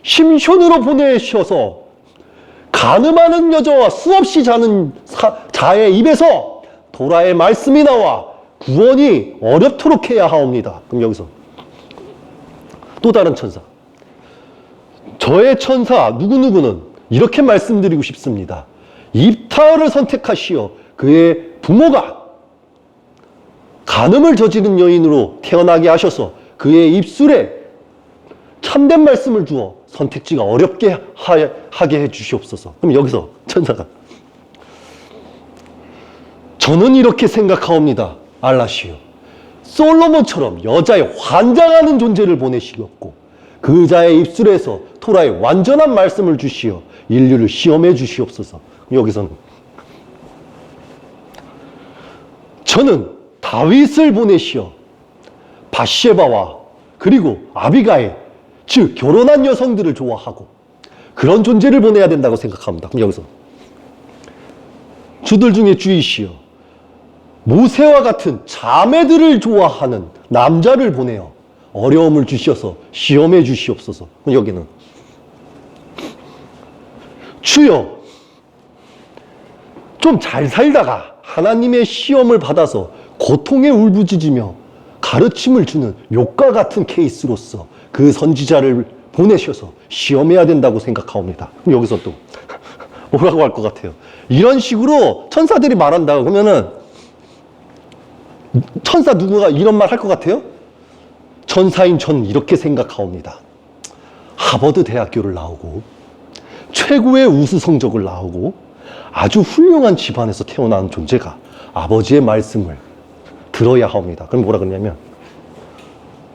심션으로 보내셔서 가늠하는 여자와 수없이 자는 자의 입에서 토라의 말씀이 나와 구원이 어렵도록 해야 하옵니다. 그럼 여기서 또 다른 천사, 저의 천사 누구누구는 이렇게 말씀드리고 싶습니다. 입타를 선택하시어 그의 부모가 간음을 저지른 여인으로 태어나게 하셔서 그의 입술에 참된 말씀을 주어 선택지가 어렵게 하게 해주시옵소서. 그럼 여기서 천사가 저는 이렇게 생각하옵니다. 알라시오, 솔로몬처럼 여자의 환장하는 존재를 보내시겠고 그 자의 입술에서 토라의 완전한 말씀을 주시어 인류를 시험해 주시옵소서. 여기서는 저는 다윗을 보내시어 바시에바와 그리고 아비가일, 즉 결혼한 여성들을 좋아하고 그런 존재를 보내야 된다고 생각합니다. 그럼 여기서 주들 중에 주이시여 모세와 같은 자매들을 좋아하는 남자를 보내어 어려움을 주셔서 시험해 주시옵소서. 그럼 여기는 주여, 좀 잘 살다가 하나님의 시험을 받아서 고통에 울부짖으며 가르침을 주는 욕과 같은 케이스로서 그 선지자를 보내셔서 시험해야 된다고 생각하옵니다. 그럼 여기서 또 뭐라고 할 것 같아요? 이런 식으로 천사들이 말한다 그러면은 천사 누구가 이런 말 할 것 같아요? 천사인 저는 이렇게 생각하옵니다. 하버드 대학교를 나오고 최고의 우수 성적을 나오고 아주 훌륭한 집안에서 태어난 존재가 아버지의 말씀을 들어야 합니다. 그럼 뭐라 그러냐면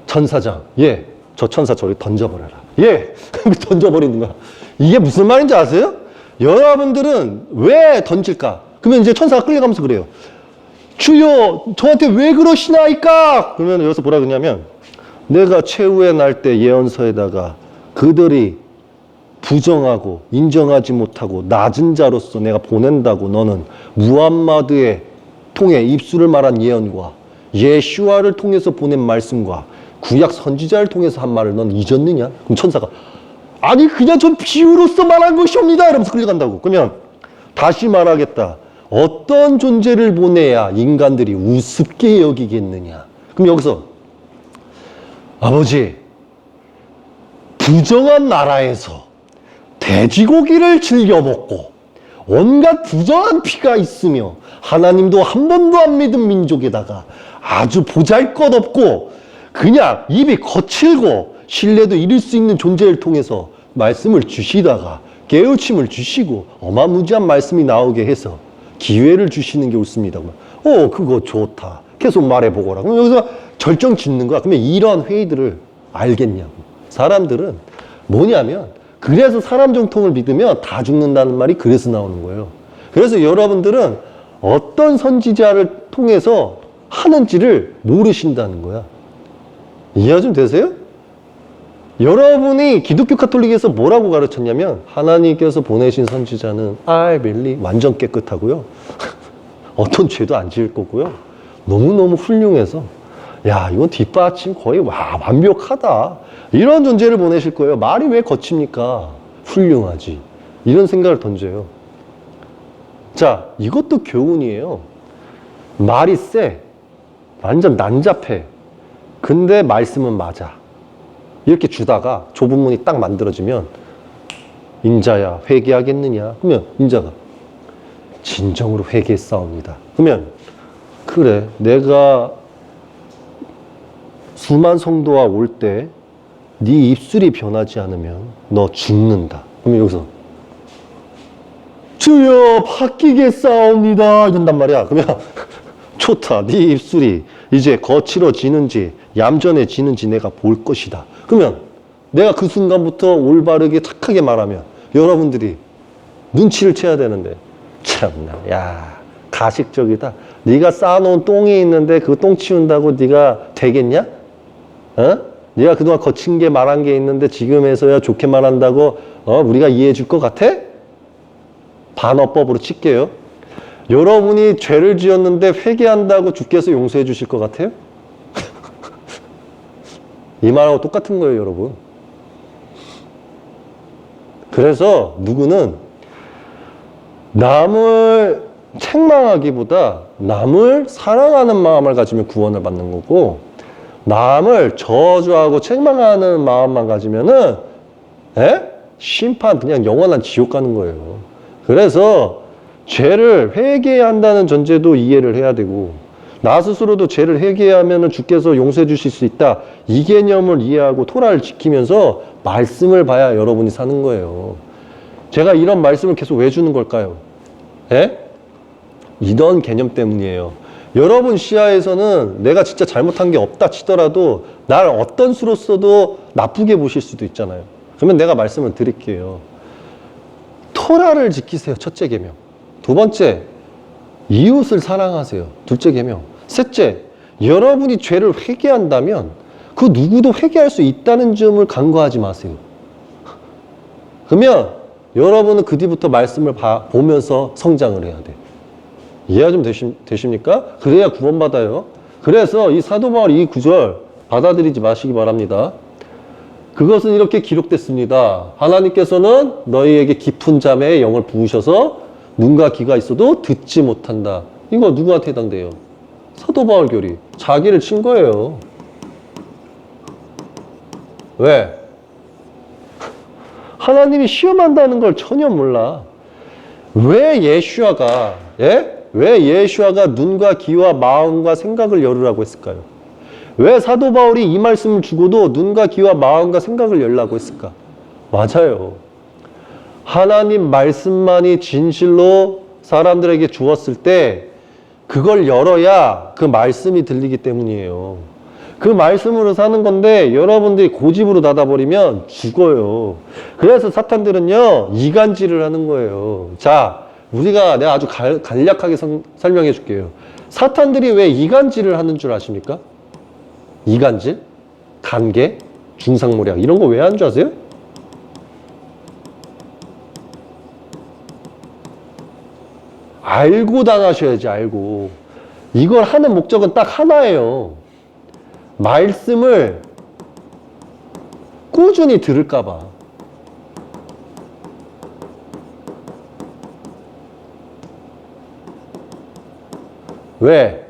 천사장, 예, 저 천사 저리 던져버려라. 예, 던져버리는 거야. 이게 무슨 말인지 아세요? 여러분들은 왜 던질까? 그러면 이제 천사가 끌려가면서 그래요. 주여, 저한테 왜 그러시나이까? 그러면 여기서 뭐라 그러냐면 내가 최후의 날 때 예언서에다가 그들이 부정하고 인정하지 못하고 낮은 자로서 내가 보낸다고 너는 무함마드의 통해 입술을 말한 예언과 예슈아를 통해서 보낸 말씀과 구약 선지자를 통해서 한 말을 넌 잊었느냐? 그럼 천사가 아니 그냥 전 비유로서 말한 것이옵니다 이러면서 끌려간다고. 그러면 다시 말하겠다. 어떤 존재를 보내야 인간들이 우습게 여기겠느냐? 그럼 여기서 아버지, 부정한 나라에서 돼지고기를 즐겨 먹고 온갖 부정한 피가 있으며 하나님도 한 번도 안 믿은 민족에다가 아주 보잘것없고 그냥 입이 거칠고 신뢰도 잃을 수 있는 존재를 통해서 말씀을 주시다가 깨우침을 주시고 어마무지한 말씀이 나오게 해서 기회를 주시는 게 옳습니다. 그거 좋다. 계속 말해보거라. 그럼 여기서 절정 짓는 거야. 그러면 이런 회의들을 알겠냐고. 사람들은 뭐냐면, 그래서 사람 정통을 믿으면 다 죽는다는 말이 그래서 나오는 거예요. 그래서 여러분들은 어떤 선지자를 통해서 하는지를 모르신다는 거야. 이해 좀 되세요? 여러분이 기독교 카톨릭에서 뭐라고 가르쳤냐면, 하나님께서 보내신 선지자는 I believe 완전 깨끗하고요. 어떤 죄도 안 지을 거고요. 너무너무 훌륭해서, 야, 이건 뒷받침 거의 완벽하다. 이런 존재를 보내실 거예요. 말이 왜 거칩니까? 훌륭하지. 이런 생각을 던져요. 자, 이것도 교훈이에요. 말이 세. 완전 난잡해. 근데 말씀은 맞아. 이렇게 주다가 좁은 문이 딱 만들어지면, 인자야 회개하겠느냐? 그러면 인자가 진정으로 회개했사옵니다. 그러면 그래, 내가 수만 성도와 올 때 네 입술이 변하지 않으면 너 죽는다. 그러면 여기서 주여 바뀌겠사옵니다 이런단 말이야. 그러면 좋다. 네 입술이 이제 거칠어지는지 얌전해지는지 내가 볼 것이다. 그러면 내가 그 순간부터 올바르게 착하게 말하면 여러분들이 눈치를 채야 되는데, 참나, 야, 가식적이다. 네가 쌓아놓은 똥이 있는데 그 똥 치운다고 네가 되겠냐? 어? 네가 그동안 거친 게 말한 게 있는데 지금에서야 좋게 말한다고 우리가 이해해 줄 것 같아? 반어법으로 칠게요. 여러분이 죄를 지었는데 회개한다고 주께서 용서해 주실 것 같아요? 이 말하고 똑같은 거예요, 여러분. 그래서 누구는 남을 책망하기보다 남을 사랑하는 마음을 가지면 구원을 받는 거고, 남을 저주하고 책망하는 마음만 가지면은 심판, 그냥 영원한 지옥 가는 거예요. 그래서 죄를 회개해야 한다는 전제도 이해를 해야 되고, 나 스스로도 죄를 회개하면 주께서 용서해 주실 수 있다, 이 개념을 이해하고 토라를 지키면서 말씀을 봐야 여러분이 사는 거예요. 제가 이런 말씀을 계속 왜 주는 걸까요? 이런 개념 때문이에요. 여러분 시야에서는 내가 진짜 잘못한 게 없다 치더라도 날 어떤 수로서도 나쁘게 보실 수도 있잖아요. 그러면 내가 말씀을 드릴게요. 토라를 지키세요. 첫째 계명. 두 번째, 이웃을 사랑하세요. 둘째 계명. 셋째, 여러분이 죄를 회개한다면 그 누구도 회개할 수 있다는 점을 간과하지 마세요. 그러면 여러분은 그 뒤부터 말씀을 보면서 성장을 해야 돼. 이해가 좀 되십니까? 그래야 구원받아요. 그래서 이 사도 바울 이 구절 받아들이지 마시기 바랍니다. 그것은 이렇게 기록됐습니다. 하나님께서는 너희에게 깊은 잠에 영을 부으셔서 눈과 귀가 있어도 듣지 못한다. 이거 누구한테 해당돼요? 사도 바울 교리. 자기를 친 거예요. 왜? 하나님이 시험한다는 걸 전혀 몰라. 왜 예수아가 눈과 귀와 마음과 생각을 열으라고 했을까요? 왜 사도 바울이 이 말씀을 주고도 눈과 귀와 마음과 생각을 열라고 했을까? 맞아요. 하나님 말씀만이 진실로 사람들에게 주었을 때 그걸 열어야 그 말씀이 들리기 때문이에요. 그 말씀으로 사는 건데 여러분들이 고집으로 닫아버리면 죽어요. 그래서 사탄들은요, 이간질을 하는 거예요. 자, 내가 아주 간략하게 설명해 줄게요. 사탄들이 왜 이간질을 하는 줄 아십니까? 이간질, 간계, 중상모략 이런 거 왜 하는 줄 아세요? 알고 당하셔야지. 알고. 이걸 하는 목적은 딱 하나예요. 말씀을 꾸준히 들을까 봐. 왜?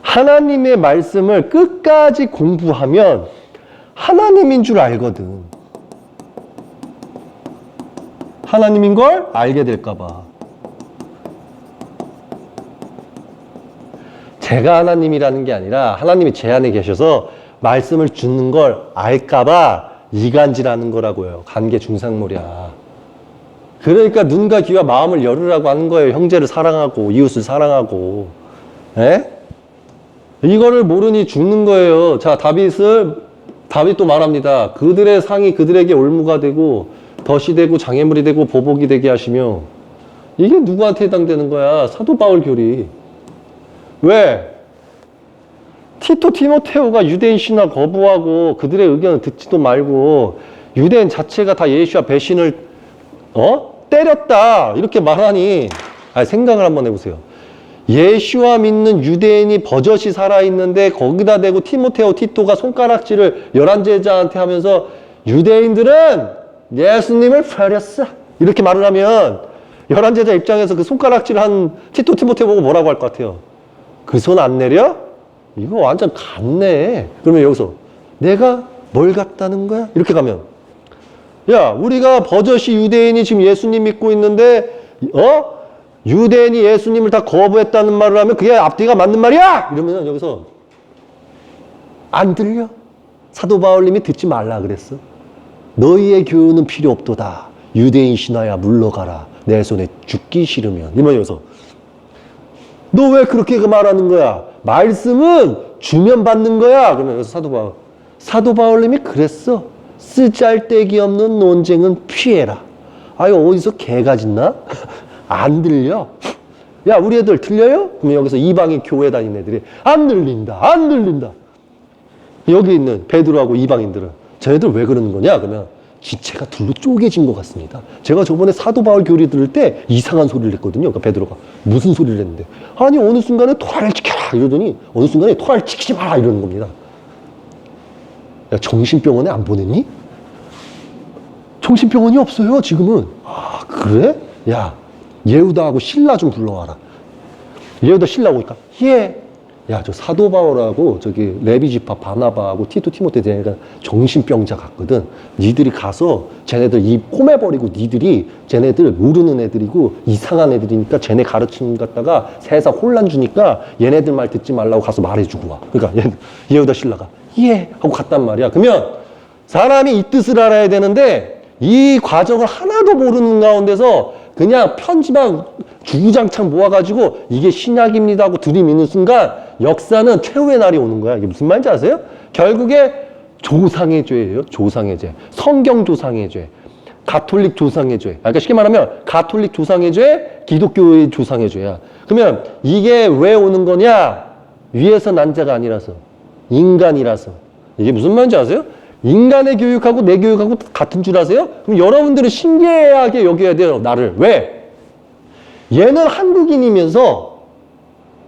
하나님의 말씀을 끝까지 공부하면 하나님인 줄 알거든. 하나님인 걸 알게 될까 봐. 제가 하나님이라는 게 아니라 하나님이 제 안에 계셔서 말씀을 주는 걸 알까 봐 이간질하는 거라고요. 간계 중상모략. 그러니까 눈과 귀와 마음을 열으라고 하는 거예요. 형제를 사랑하고 이웃을 사랑하고. 에? 이거를 모르니 죽는 거예요. 자, 다윗이 또 말합니다. 그들의 상이 그들에게 올무가 되고 덫이 되고 장애물이 되고 보복이 되게 하시며. 이게 누구한테 해당되는 거야? 사도 바울 교리. 왜? 티토 티모테오가 유대인 신화 거부하고 그들의 의견을 듣지도 말고 유대인 자체가 다 예수와 배신을 때렸다 이렇게 말하니 생각을 한번 해보세요. 예수와 믿는 유대인이 버젓이 살아있는데 거기다 대고 티모테오 티토가 손가락질을 열한 제자한테 하면서 유대인들은 예수님을 버렸어 이렇게 말을 하면 열한 제자 입장에서 그 손가락질 한 티토 티모테오 보고 뭐라고 할 것 같아요? 그 손 안 내려? 이거 완전 갔네. 그러면 여기서 내가 뭘 갔다는 거야? 이렇게 가면 야, 우리가 버젓이 유대인이 지금 예수님 믿고 있는데 유대인이 예수님을 다 거부했다는 말을 하면 그게 앞뒤가 맞는 말이야! 이러면 여기서 안 들려? 사도 바울님이 듣지 말라 그랬어. 너희의 교훈은 필요 없도다. 유대인 신하야 물러가라. 내 손에 죽기 싫으면. 이러면 여기서 너 왜 그렇게 말하는 거야? 말씀은 주면 받는 거야. 그러면 여기서 사도 바울님이 그랬어. 쓰잘데기 없는 논쟁은 피해라. 아유, 어디서 개가 짖나? 안 들려. 야, 우리 애들 들려요? 그러면 여기서 이방인 교회 다니는 애들이 안 들린다. 안 들린다. 여기 있는 베드로하고 이방인들은 쟤네들 왜 그러는 거냐? 그러면 지체가 둘로 쪼개진 것 같습니다. 제가 저번에 사도 바울 교리 들을 때 이상한 소리를 했거든요. 그러니까 베드로가 무슨 소리를 했는데 아니 어느 순간에 토라를 지켜라 이러더니 어느 순간에 토라를 지키지 마라 이러는 겁니다. 야, 정신병원에 안 보냈니? 정신병원이 없어요 지금은. 아 그래? 야 예후다하고 신라 좀 불러와라. 예후다 신라 오니까 예. 야, 저 사도 바울하고 저기 레비 지파 바나바하고 티토 티모테 쟤네가 정신병자 같거든. 니들이 가서 쟤네들 입 꼬매버리고 니들이 쟤네들 모르는 애들이고 이상한 애들이니까 쟤네 가르치는 것 갖다가 세상 혼란 주니까 얘네들 말 듣지 말라고 가서 말해주고 와. 그러니까 예후다 신라가 예 하고 갔단 말이야. 그러면 사람이 이 뜻을 알아야 되는데 이 과정을 하나도 모르는 가운데서 그냥 편지만 주구장창 모아가지고 이게 신약입니다 하고 들이미는 순간 역사는 최후의 날이 오는 거야. 이게 무슨 말인지 아세요? 결국에 조상의 죄예요. 조상의 죄. 성경 조상의 죄. 가톨릭 조상의 죄. 그러니까 쉽게 말하면 가톨릭 조상의 죄, 기독교의 조상의 죄야. 그러면 이게 왜 오는 거냐? 위에서 난 자가 아니라서. 인간이라서. 이게 무슨 말인지 아세요? 인간의 교육하고 내 교육하고 같은 줄 아세요? 그럼 여러분들은 신기하게 여겨야 돼요. 나를. 왜? 얘는 한국인이면서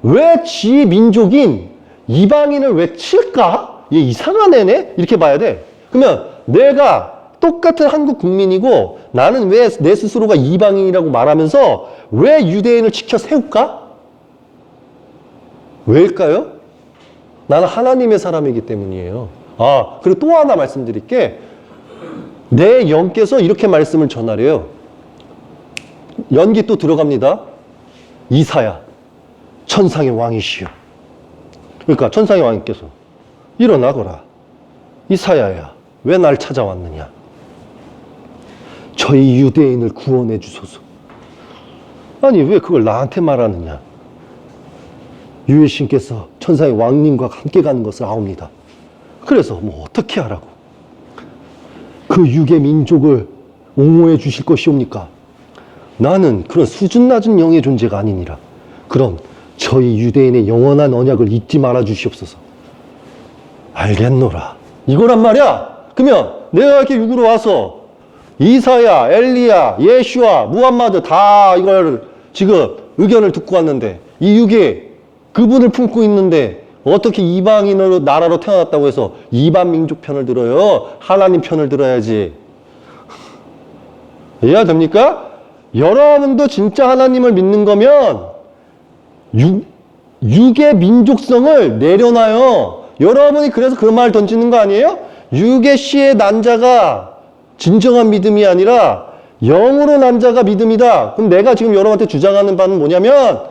왜 지 민족인 이방인을 왜 칠까? 얘 이상한 애네? 이렇게 봐야 돼. 그러면 내가 똑같은 한국 국민이고 나는 왜 내 스스로가 이방인이라고 말하면서 왜 유대인을 지켜 세울까? 왜일까요? 나는 하나님의 사람이기 때문이에요. 아, 그리고 또 하나 말씀드릴게. 내 영께서 이렇게 말씀을 전하래요. 연기 또 들어갑니다. 이사야, 천상의 왕이시여. 그러니까 천상의 왕께서 일어나거라. 이사야야, 왜 날 찾아왔느냐? 저희 유대인을 구원해 주소서. 아니, 왜 그걸 나한테 말하느냐? 유일신께서 천상의 왕님과 함께 가는 것을 아옵니다. 그래서 뭐 어떻게 하라고? 그 유괴 민족을 옹호해 주실 것이옵니까? 나는 그런 수준 낮은 영의 존재가 아니니라. 그럼 저희 유대인의 영원한 언약을 잊지 말아 주시옵소서. 알겠노라. 이거란 말이야. 그러면 내가 이렇게 육으로 와서 이사야, 엘리야, 예슈아, 무함마드 다 이걸 지금 의견을 듣고 왔는데 이 육에 그분을 품고 있는데 어떻게 이방인으로 나라로 태어났다고 해서 이방 민족 편을 들어요? 하나님 편을 들어야지. 이해가 됩니까? 여러분도 진짜 하나님을 믿는 거면 육의 민족성을 내려놔요. 여러분이 그래서 그런 말 던지는 거 아니에요? 육의 씨의 난 자가 진정한 믿음이 아니라 영으로 난 자가 믿음이다. 그럼 내가 지금 여러분한테 주장하는 바는 뭐냐면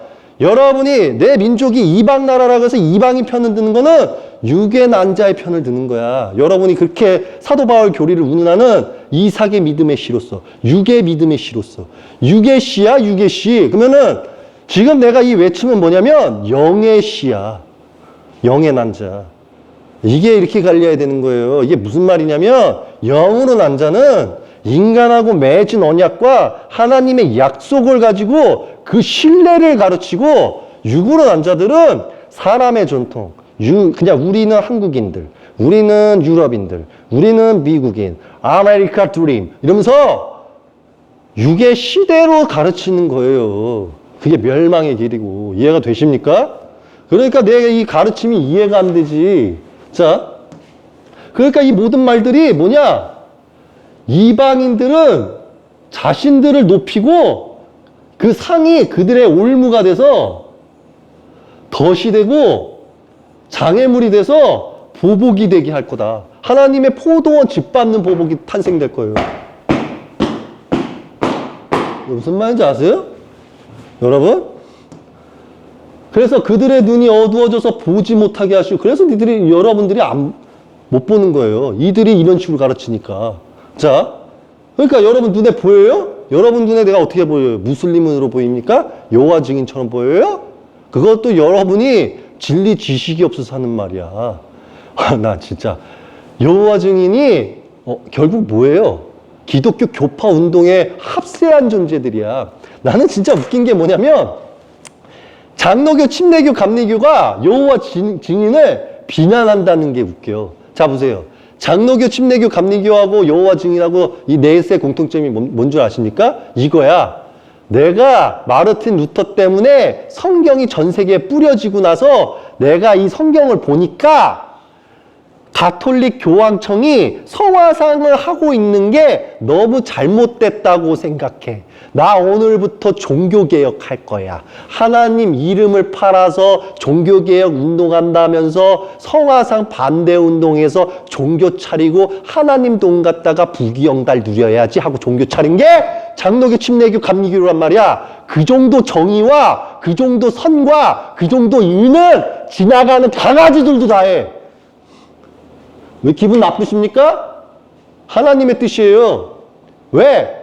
여러분이 내 민족이 이방 나라라고 해서 이방인 편을 드는 거는 육의 난 자의 편을 드는 거야. 여러분이 그렇게 사도 바울 교리를 운운하는 이삭의 믿음의 씨로서, 육의 믿음의 씨로서. 육의 씨야, 육의 씨. 그러면은 지금 내가 이 외침은 뭐냐면 영의 씨야. 영의 난 자. 이게 이렇게 갈려야 되는 거예요. 이게 무슨 말이냐면 영으로 난 자는 인간하고 맺은 언약과 하나님의 약속을 가지고 그 신뢰를 가르치고, 육으로 난 자들은 사람의 전통, 그냥 우리는 한국인들, 우리는 유럽인들, 우리는 미국인, 아메리카 드림 이러면서 육의 시대로 가르치는 거예요. 그게 멸망의 길이고. 이해가 되십니까? 그러니까 내가 이 가르침이 이해가 안 되지. 자, 그러니까 이 모든 말들이 뭐냐? 이방인들은 자신들을 높이고 그 상이 그들의 올무가 돼서 덫이 되고 장애물이 돼서 보복이 되게 할 거다. 하나님의 포도원 짓밟는 보복이 탄생될 거예요. 무슨 말인지 아세요? 여러분? 그래서 그들의 눈이 어두워져서 보지 못하게 하시고, 그래서 여러분들이 못 보는 거예요. 이들이 이런 식으로 가르치니까. 자, 그러니까 여러분 눈에 보여요? 여러분 눈에 내가 어떻게 보여요? 무슬림으로 보입니까? 여호와 증인처럼 보여요? 그것도 여러분이 진리 지식이 없어서 하는 말이야. 나 진짜 여호와 증인이 결국 뭐예요? 기독교 교파 운동에 합세한 존재들이야. 나는 진짜 웃긴 게 뭐냐면 장로교, 침례교, 감리교가 여호와 증인을 비난한다는 게 웃겨. 자, 보세요. 장로교, 침례교, 감리교하고 여호와 증인하고 이 넷의 공통점이 뭔 줄 아십니까? 이거야. 내가 마르틴 루터 때문에 성경이 전 세계에 뿌려지고 나서 내가 이 성경을 보니까 가톨릭 교황청이 성화상을 하고 있는 게 너무 잘못됐다고 생각해. 나 오늘부터 종교개혁 할 거야. 하나님 이름을 팔아서 종교개혁 운동한다면서 성화상 반대운동에서 종교 차리고 하나님 돈 갖다가 부귀영달 누려야지 하고 종교 차린 게 장로교, 침례교, 감리교란 말이야. 그 정도 정의와 그 정도 선과 그 정도 의는 지나가는 강아지들도 다 해. 왜 기분 나쁘십니까? 하나님의 뜻이에요. 왜?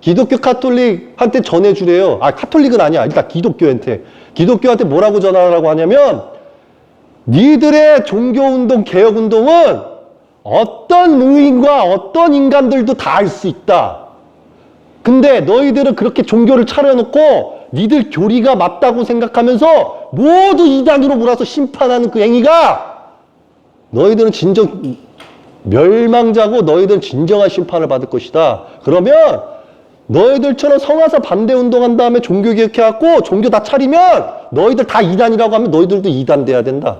기독교 카톨릭한테 전해주래요. 카톨릭은 아니야. 일단 기독교한테 뭐라고 전하라고 하냐면, 니들의 종교운동, 개혁운동은 어떤 의인과 어떤 인간들도 다 할 수 있다. 근데 너희들은 그렇게 종교를 차려놓고 니들 교리가 맞다고 생각하면서 모두 이단으로 몰아서 심판하는 그 행위가 너희들은 멸망자고 너희들은 진정한 심판을 받을 것이다. 그러면 너희들처럼 성화사 반대 운동한 다음에 종교 개혁해갖고 종교 다 차리면 너희들 다 이단이라고 하면 너희들도 이단 돼야 된다.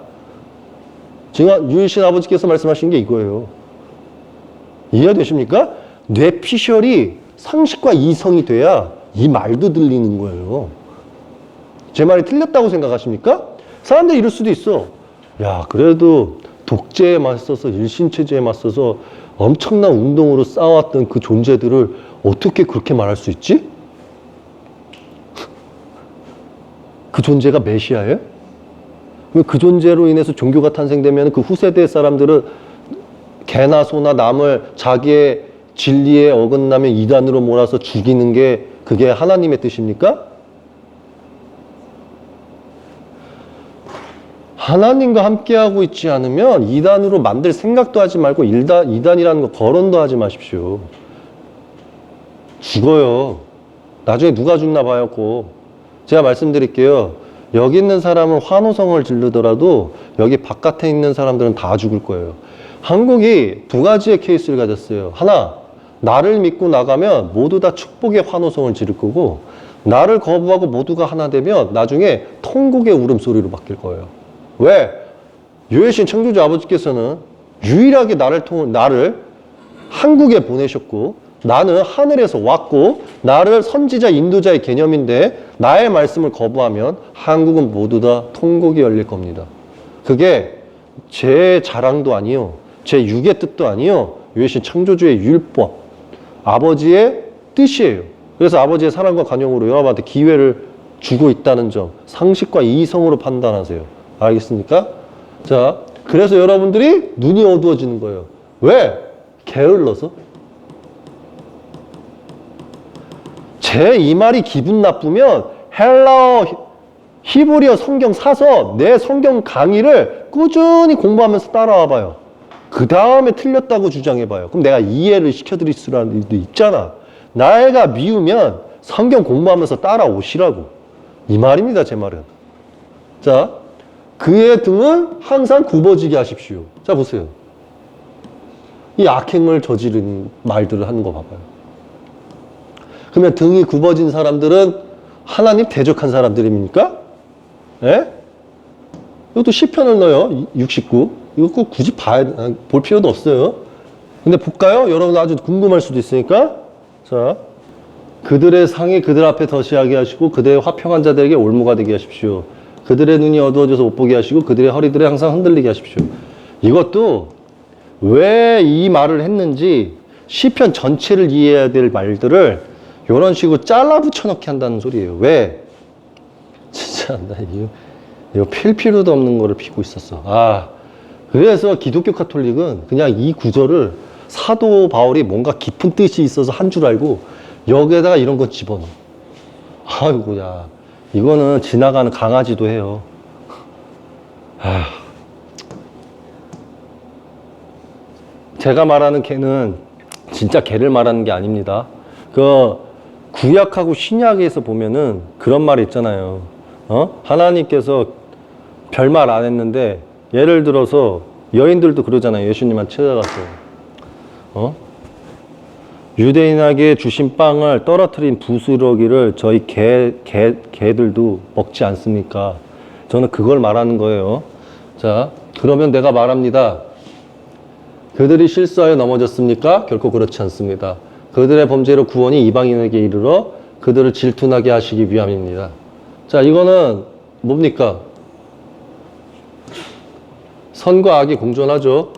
지금 유일신 아버지께서 말씀하신 게 이거예요. 이해되십니까? 뇌피셜이 상식과 이성이 돼야 이 말도 들리는 거예요. 제 말이 틀렸다고 생각하십니까? 사람들이 이럴 수도 있어. 야, 그래도 독재에 맞서서 일신체제에 맞서서 엄청난 운동으로 싸웠던 그 존재들을 어떻게 그렇게 말할 수 있지? 그 존재가 메시아예요? 그 존재로 인해서 종교가 탄생되면 그 후세대 사람들은 개나 소나 남을 자기의 진리에 어긋나면 이단으로 몰아서 죽이는 게 그게 하나님의 뜻입니까? 하나님과 함께하고 있지 않으면 이단으로 만들 생각도 하지 말고 이단이라는 거 거론도 하지 마십시오. 죽어요. 나중에 누가 죽나 봐요, 꼭. 제가 말씀드릴게요. 여기 있는 사람은 환호성을 지르더라도 여기 바깥에 있는 사람들은 다 죽을 거예요. 한국이 두 가지의 케이스를 가졌어요. 하나, 나를 믿고 나가면 모두 다 축복의 환호성을 지를 거고, 나를 거부하고 모두가 하나 되면 나중에 통곡의 울음소리로 바뀔 거예요. 왜? 유해신 창조주 아버지께서는 유일하게 나를 한국에 보내셨고, 나는 하늘에서 왔고, 나를 선지자, 인도자의 개념인데 나의 말씀을 거부하면 한국은 모두 다 통곡이 열릴 겁니다. 그게 제 자랑도 아니요, 제 육의 뜻도 아니요, 유해신 창조주의 율법, 아버지의 뜻이에요. 그래서 아버지의 사랑과 관용으로 여러분한테 기회를 주고 있다는 점, 상식과 이성으로 판단하세요. 알겠습니까? 자, 그래서 여러분들이 눈이 어두워지는 거예요. 왜? 게을러서. 제 이 말이 기분 나쁘면 헬라어, 히브리어 성경 사서 내 성경 강의를 꾸준히 공부하면서 따라와 봐요. 그 다음에 틀렸다고 주장해 봐요. 그럼 내가 이해를 시켜드릴 수라는 일도 있잖아. 나이가 미우면 성경 공부하면서 따라오시라고. 이 말입니다, 제 말은. 자, 그의 등은 항상 굽어지게 하십시오. 자, 보세요. 이 악행을 저지른 말들을 하는 거 봐봐요. 그러면 등이 굽어진 사람들은 하나님 대적한 사람들입니까? 예? 이것도 시편을 넣어요. 69. 이거 꼭 굳이 볼 필요도 없어요. 근데 볼까요? 여러분 아주 궁금할 수도 있으니까. 자, 그들의 상이 그들 앞에 덧시하게 하시고 그들의 화평한 자들에게 올무가 되게 하십시오. 그들의 눈이 어두워져서 못 보게 하시고 그들의 허리들을 항상 흔들리게 하십시오. 이것도 왜 이 말을 했는지 시편 전체를 이해해야 될 말들을 이런 식으로 잘라 붙여넣기 한다는 소리예요. 왜? 진짜 나 이거 필 필요도 없는 거를 피고 있었어. 그래서 기독교 카톨릭은 그냥 이 구절을 사도 바울이 뭔가 깊은 뜻이 있어서 한 줄 알고 여기에다가 이런 거 집어넣어. 아이고야, 이거는 지나가는 강아지도 해요. 제가 말하는 개는 진짜 개를 말하는 게 아닙니다. 구약하고 신약에서 보면은 그런 말이 있잖아요. 하나님께서 별말 안 했는데 예를 들어서 여인들도 그러잖아요. 예수님한테 찾아가서 유대인에게 주신 빵을 떨어뜨린 부스러기를 저희 개들도 먹지 않습니까? 저는 그걸 말하는 거예요. 자, 그러면 내가 말합니다. 그들이 실수하여 넘어졌습니까? 결코 그렇지 않습니다. 그들의 범죄로 구원이 이방인에게 이르러 그들을 질투나게 하시기 위함입니다. 자, 이거는 뭡니까? 선과 악이 공존하죠.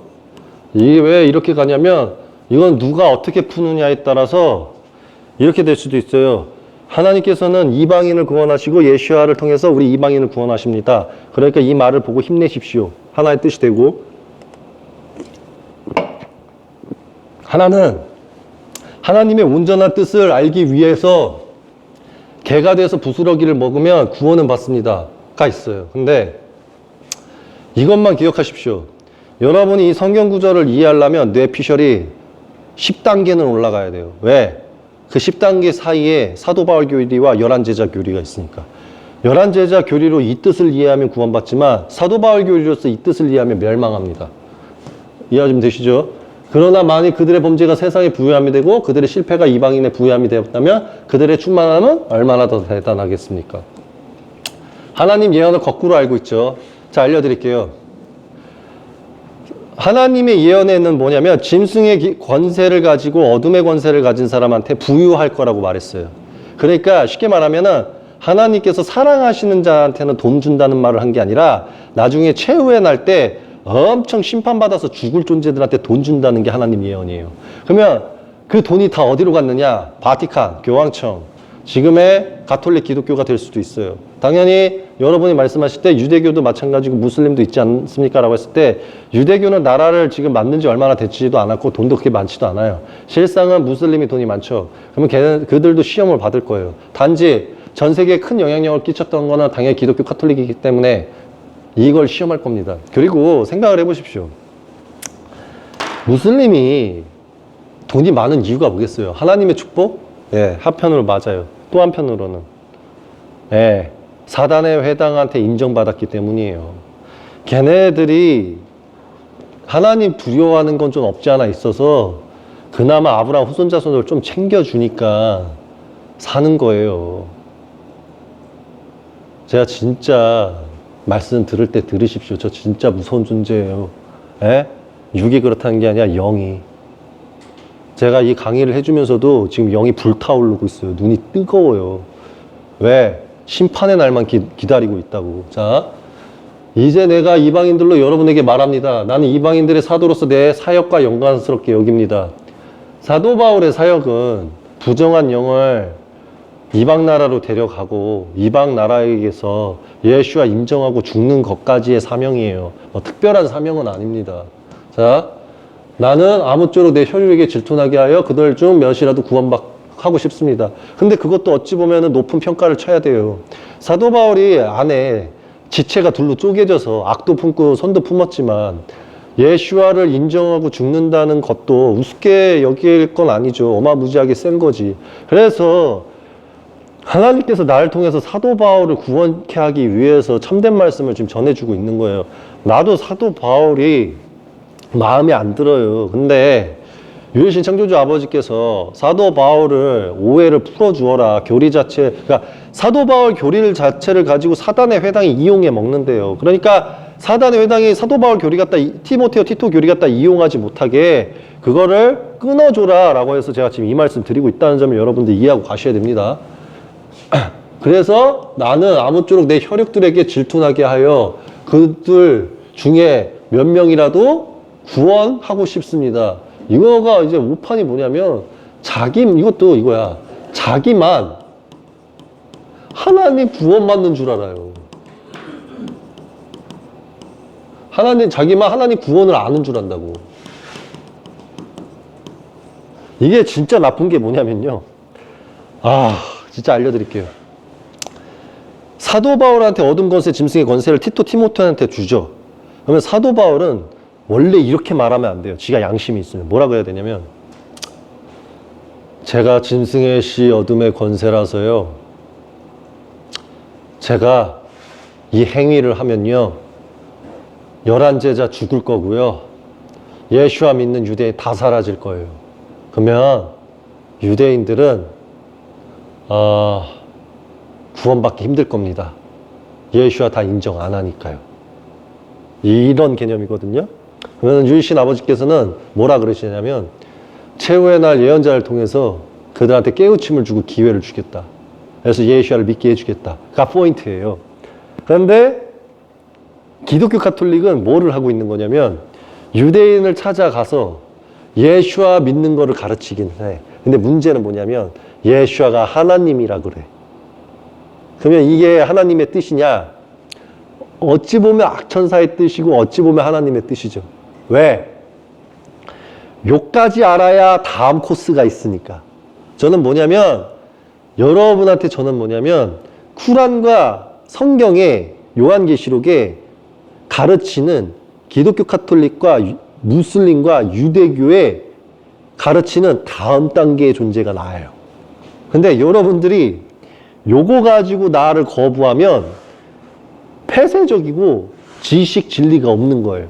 이게 왜 이렇게 가냐면 이건 누가 어떻게 푸느냐에 따라서 이렇게 될 수도 있어요. 하나님께서는 이방인을 구원하시고 예수아를 통해서 우리 이방인을 구원하십니다. 그러니까 이 말을 보고 힘내십시오. 하나의 뜻이 되고, 하나는 하나님의 온전한 뜻을 알기 위해서 개가 돼서 부스러기를 먹으면 구원은 받습니다. 가 있어요. 근데 이것만 기억하십시오. 여러분이 이 성경 구절을 이해하려면 뇌피셜이 10단계는 올라가야 돼요. 왜? 그 10단계 사이에 사도 바울 교리와 11제자 교리가 있으니까. 11제자 교리로 이 뜻을 이해하면 구원받지만 사도 바울 교리로서 이 뜻을 이해하면 멸망합니다. 이해 좀 되시죠? 그러나 만일 그들의 범죄가 세상에 부유함이 되고 그들의 실패가 이방인의 부유함이 되었다면 그들의 충만함은 얼마나 더 대단하겠습니까? 하나님 예언을 거꾸로 알고 있죠. 자, 알려드릴게요. 하나님의 예언에는 뭐냐면 짐승의 권세를 가지고 어둠의 권세를 가진 사람한테 부유할 거라고 말했어요. 그러니까 쉽게 말하면은 하나님께서 사랑하시는 자한테는 돈 준다는 말을 한 게 아니라 나중에 최후의 날 때 엄청 심판받아서 죽을 존재들한테 돈 준다는 게 하나님 예언이에요. 그러면 그 돈이 다 어디로 갔느냐? 바티칸, 교황청, 지금의 가톨릭 기독교가 될 수도 있어요. 당연히 여러분이 말씀하실 때 유대교도 마찬가지고 무슬림도 있지 않습니까? 라고 했을 때 유대교는 나라를 지금 만든 지 얼마나 됐지도 않았고 돈도 그렇게 많지도 않아요. 실상은 무슬림이 돈이 많죠. 그러면 그들도 시험을 받을 거예요. 단지 전 세계에 큰 영향력을 끼쳤던 거는 당연히 기독교 카톨릭이기 때문에 이걸 시험할 겁니다. 그리고 생각을 해보십시오. 무슬림이 돈이 많은 이유가 뭐겠어요? 하나님의 축복? 예, 한편으로 맞아요. 또 한편으로는 사단의 회당한테 인정받았기 때문이에요. 걔네들이 하나님 두려워하는 건 좀 없지 않아 있어서 그나마 아브라함 후손자손을 좀 챙겨주니까 사는 거예요. 제가 진짜 말씀 들을 때 들으십시오. 저 진짜 무서운 존재예요. 육이 그렇다는 게 아니라 영이. 제가 이 강의를 해주면서도 지금 영이 불타오르고 있어요. 눈이 뜨거워요. 왜? 심판의 날만 기다리고 있다고. 자, 이제 내가 이방인들로 여러분에게 말합니다. 나는 이방인들의 사도로서 내 사역과 영광스럽게 여깁니다. 사도 바울의 사역은 부정한 영을 이방 나라로 데려가고 이방 나라에게서 예수와 인정하고 죽는 것까지의 사명이에요. 특별한 사명은 아닙니다. 자, 나는 아무쪼록 내 혈육에게 질투나게 하여 그들 중 몇이라도 하고 싶습니다. 근데 그것도 어찌 보면은 높은 평가를 쳐야 돼요. 사도 바울이 안에 지체가 둘로 쪼개져서 악도 품고 선도 품었지만 예수와를 인정하고 죽는다는 것도 우습게 여길 건 아니죠. 어마무지하게 센 거지. 그래서 하나님께서 나를 통해서 사도 바울을 구원케 하기 위해서 참된 말씀을 지금 전해주고 있는 거예요. 나도 사도 바울이 마음에 안 들어요. 근데 유일신 창조주 아버지께서 사도 바울을 오해를 풀어주어라. 교리 자체, 그러니까 사도 바울 교리 자체를 가지고 사단의 회당이 이용해 먹는데요. 그러니까 사단의 회당이 사도 바울 교리 갖다 티모테오 티토 교리 갖다 이용하지 못하게 그거를 끊어줘라 라고 해서 제가 지금 이 말씀 드리고 있다는 점을 여러분들 이해하고 가셔야 됩니다. 그래서 나는 아무쪼록 내 혈육들에게 질투나게 하여 그들 중에 몇 명이라도 구원하고 싶습니다. 이거가 이제 오판이 뭐냐면 이것도 이거야. 자기만 하나님 구원받는 줄 알아요. 자기만 하나님 구원을 아는 줄 안다고. 이게 진짜 나쁜 게 뭐냐면요. 진짜 알려드릴게요. 사도 바울한테 얻은 것의 짐승의 권세를 티토 티모테한테 주죠. 그러면 사도 바울은 원래 이렇게 말하면 안 돼요. 지가 양심이 있으면. 뭐라고 해야 되냐면 제가 짐승의 씨 어둠의 권세라서요. 제가 이 행위를 하면요. 11제자 죽을 거고요. 예수와 믿는 유대인 다 사라질 거예요. 그러면 유대인들은 구원받기 힘들 겁니다. 예수와 다 인정 안 하니까요. 이런 개념이거든요. 그러면 유일신 아버지께서는 뭐라 그러시냐면 최후의 날 예언자를 통해서 그들한테 깨우침을 주고 기회를 주겠다. 그래서 예수와를 믿게 해주겠다.가 포인트예요. 그런데 기독교 가톨릭은 뭐를 하고 있는 거냐면 유대인을 찾아가서 예수와 믿는 거를 가르치긴 해. 근데 문제는 뭐냐면 예수와가 하나님이라 그래. 그러면 이게 하나님의 뜻이냐? 어찌 보면 악천사의 뜻이고 어찌 보면 하나님의 뜻이죠. 왜? 요까지 알아야 다음 코스가 있으니까. 저는 여러분한테 쿠란과 성경의 요한계시록에 가르치는 기독교 카톨릭과 무슬림과 유대교의 가르치는 다음 단계의 존재가 나아요. 근데 여러분들이 요거 가지고 나를 거부하면 폐쇄적이고 지식 진리가 없는 거예요.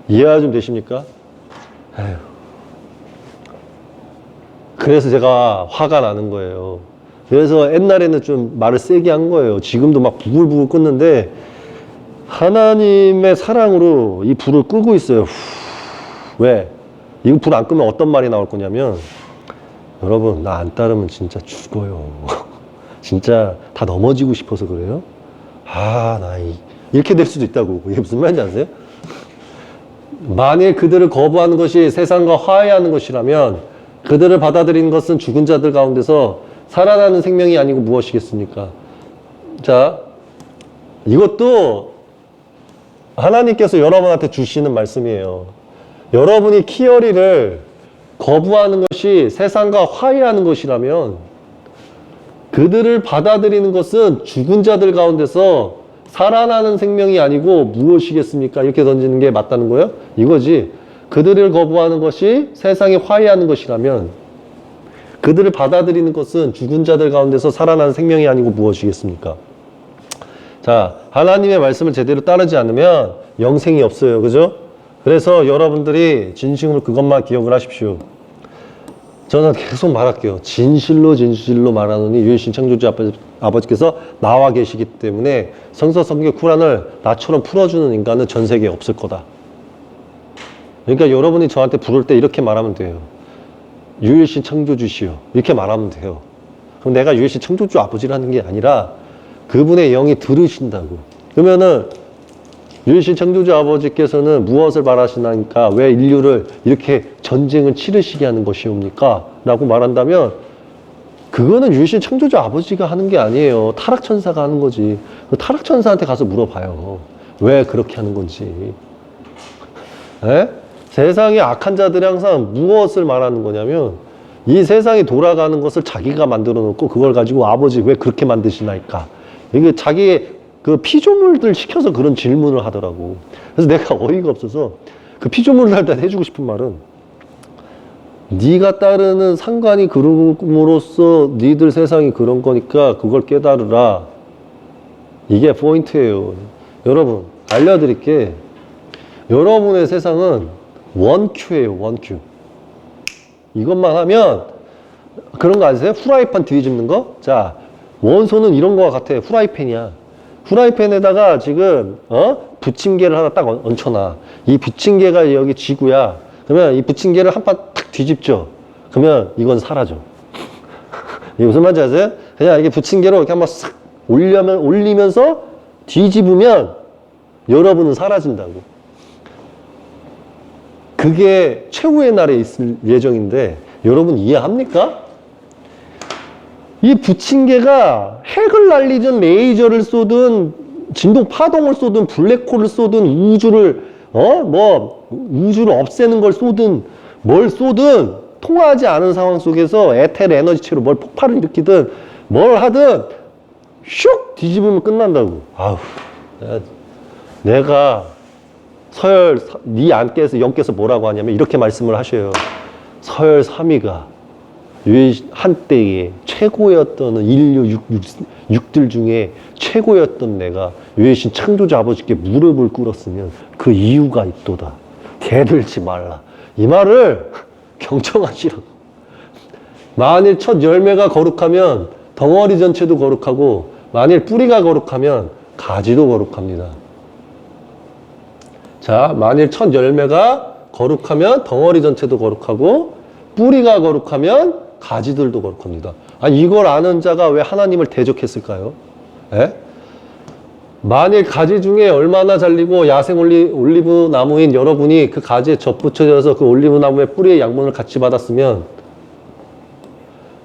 이해가 좀 되십니까? 에휴. 그래서 제가 화가 나는 거예요. 그래서 옛날에는 좀 말을 세게 한 거예요. 지금도 막 부글부글 끓는데 하나님의 사랑으로 이 불을 끄고 있어요. 왜? 이거 불 안 끄면 어떤 말이 나올 거냐면 여러분 나 안 따르면 진짜 죽어요. 진짜 다 넘어지고 싶어서 그래요? 이렇게 될 수도 있다고. 이게 무슨 말인지 아세요? 만일 그들을 거부하는 것이 세상과 화해하는 것이라면 그들을 받아들이는 것은 죽은 자들 가운데서 살아나는 생명이 아니고 무엇이겠습니까? 자, 이것도 하나님께서 여러분한테 주시는 말씀이에요. 여러분이 키어리를 거부하는 것이 세상과 화해하는 것이라면 그들을 받아들이는 것은 죽은 자들 가운데서 살아나는 생명이 아니고 무엇이겠습니까? 이렇게 던지는 게 맞다는 거예요? 이거지. 그들을 거부하는 것이 세상이 화해하는 것이라면 그들을 받아들이는 것은 죽은 자들 가운데서 살아나는 생명이 아니고 무엇이겠습니까? 자, 하나님의 말씀을 제대로 따르지 않으면 영생이 없어요. 그죠? 그래서 여러분들이 진심으로 그것만 기억을 하십시오. 저는 계속 말할게요. 진실로 말하노니 유일신 창조주 아버지께서 나와 계시기 때문에 성서 성경 쿠란을 나처럼 풀어주는 인간은 전 세계에 없을 거다. 그러니까 여러분이 저한테 부를 때 이렇게 말하면 돼요. 유일신 창조주시오. 이렇게 말하면 돼요. 그럼 내가 유일신 창조주 아버지라는 게 아니라 그분의 영이 들으신다고. 그러면은 유일신 창조주 아버지께서는 무엇을 말하시나니까 왜 인류를 이렇게 전쟁을 치르시게 하는 것이옵니까? 라고 말한다면 그거는 유일신 창조주 아버지가 하는 게 아니에요. 타락천사가 하는 거지. 타락천사한테 가서 물어봐요. 왜 그렇게 하는 건지. 에? 세상의 악한 자들이 항상 무엇을 말하는 거냐면 이 세상이 돌아가는 것을 자기가 만들어 놓고 그걸 가지고 아버지 왜 그렇게 만드시나이까? 이게 자기의 그 피조물들 시켜서 그런 질문을 하더라고. 그래서 내가 어이가 없어서 그 피조물을 할 때 해주고 싶은 말은 네가 따르는 상관이 그rum으로써 니들 세상이 그런 거니까 그걸 깨달으라. 이게 포인트예요. 여러분 알려드릴게. 여러분의 세상은 원큐예요. 원큐. 이것만 하면 그런 거 아세요? 후라이팬 뒤집는 거? 자, 원소는 이런 거와 같아. 후라이팬이야. 후라이팬에다가 지금 부침개를 하나 딱 얹혀놔. 이 부침개가 여기 지구야. 그러면 이 부침개를 한 판 탁 뒤집죠. 그러면 이건 사라져. 이게 무슨 말인지 아세요? 그냥 이게 부침개로 이렇게 한번 싹 올리면서 뒤집으면 여러분은 사라진다고. 그게 최후의 날에 있을 예정인데 여러분 이해합니까? 이 부침개가 핵을 날리든 레이저를 쏘든 진동 파동을 쏘든 블랙홀을 쏘든 우주를 없애는 걸 쏘든 뭘 쏘든 통하지 않은 상황 속에서 에텔 에너지체로 뭘 폭발을 일으키든 뭘 하든 슉 뒤집으면 끝난다고. 아우, 내가 서열 네 안께서 영께서 뭐라고 하냐면 이렇게 말씀을 하셔요. 서열 3위가 한때에 최고였던 인류 육들 중에 최고였던 내가 유해신 창조자 아버지께 무릎을 꿇었으면 그 이유가 있도다. 대들지 말라. 이 말을 경청하시라고. 만일 첫 열매가 거룩하면 덩어리 전체도 거룩하고 만일 뿌리가 거룩하면 가지도 거룩합니다. 자, 만일 첫 열매가 거룩하면 덩어리 전체도 거룩하고 뿌리가 거룩하면 가지들도 거룩합니다. 아니, 이걸 아는 자가 왜 하나님을 대적했을까요? 에? 만일 가지 중에 얼마나 잘리고 야생 올리브 나무인 여러분이 그 가지에 접붙여져서 그 올리브 나무의 뿌리의 양분을 같이 받았으면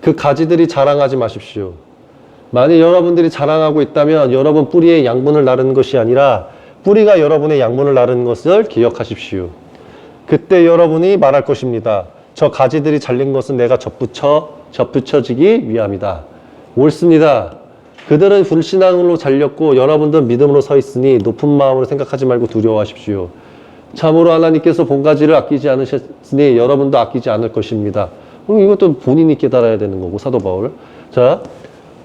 그 가지들이 자랑하지 마십시오. 만일 여러분들이 자랑하고 있다면 여러분 뿌리의 양분을 나르는 것이 아니라 뿌리가 여러분의 양분을 나르는 것을 기억하십시오. 그때 여러분이 말할 것입니다. 저 가지들이 잘린 것은 내가 접붙여지기 위함이다. 옳습니다. 그들은 불신앙으로 잘렸고 여러분들은 믿음으로 서 있으니 높은 마음으로 생각하지 말고 두려워하십시오. 참으로 하나님께서 본 가지를 아끼지 않으셨으니 여러분도 아끼지 않을 것입니다. 그럼 이것도 본인이 깨달아야 되는 거고, 사도 바울. 자,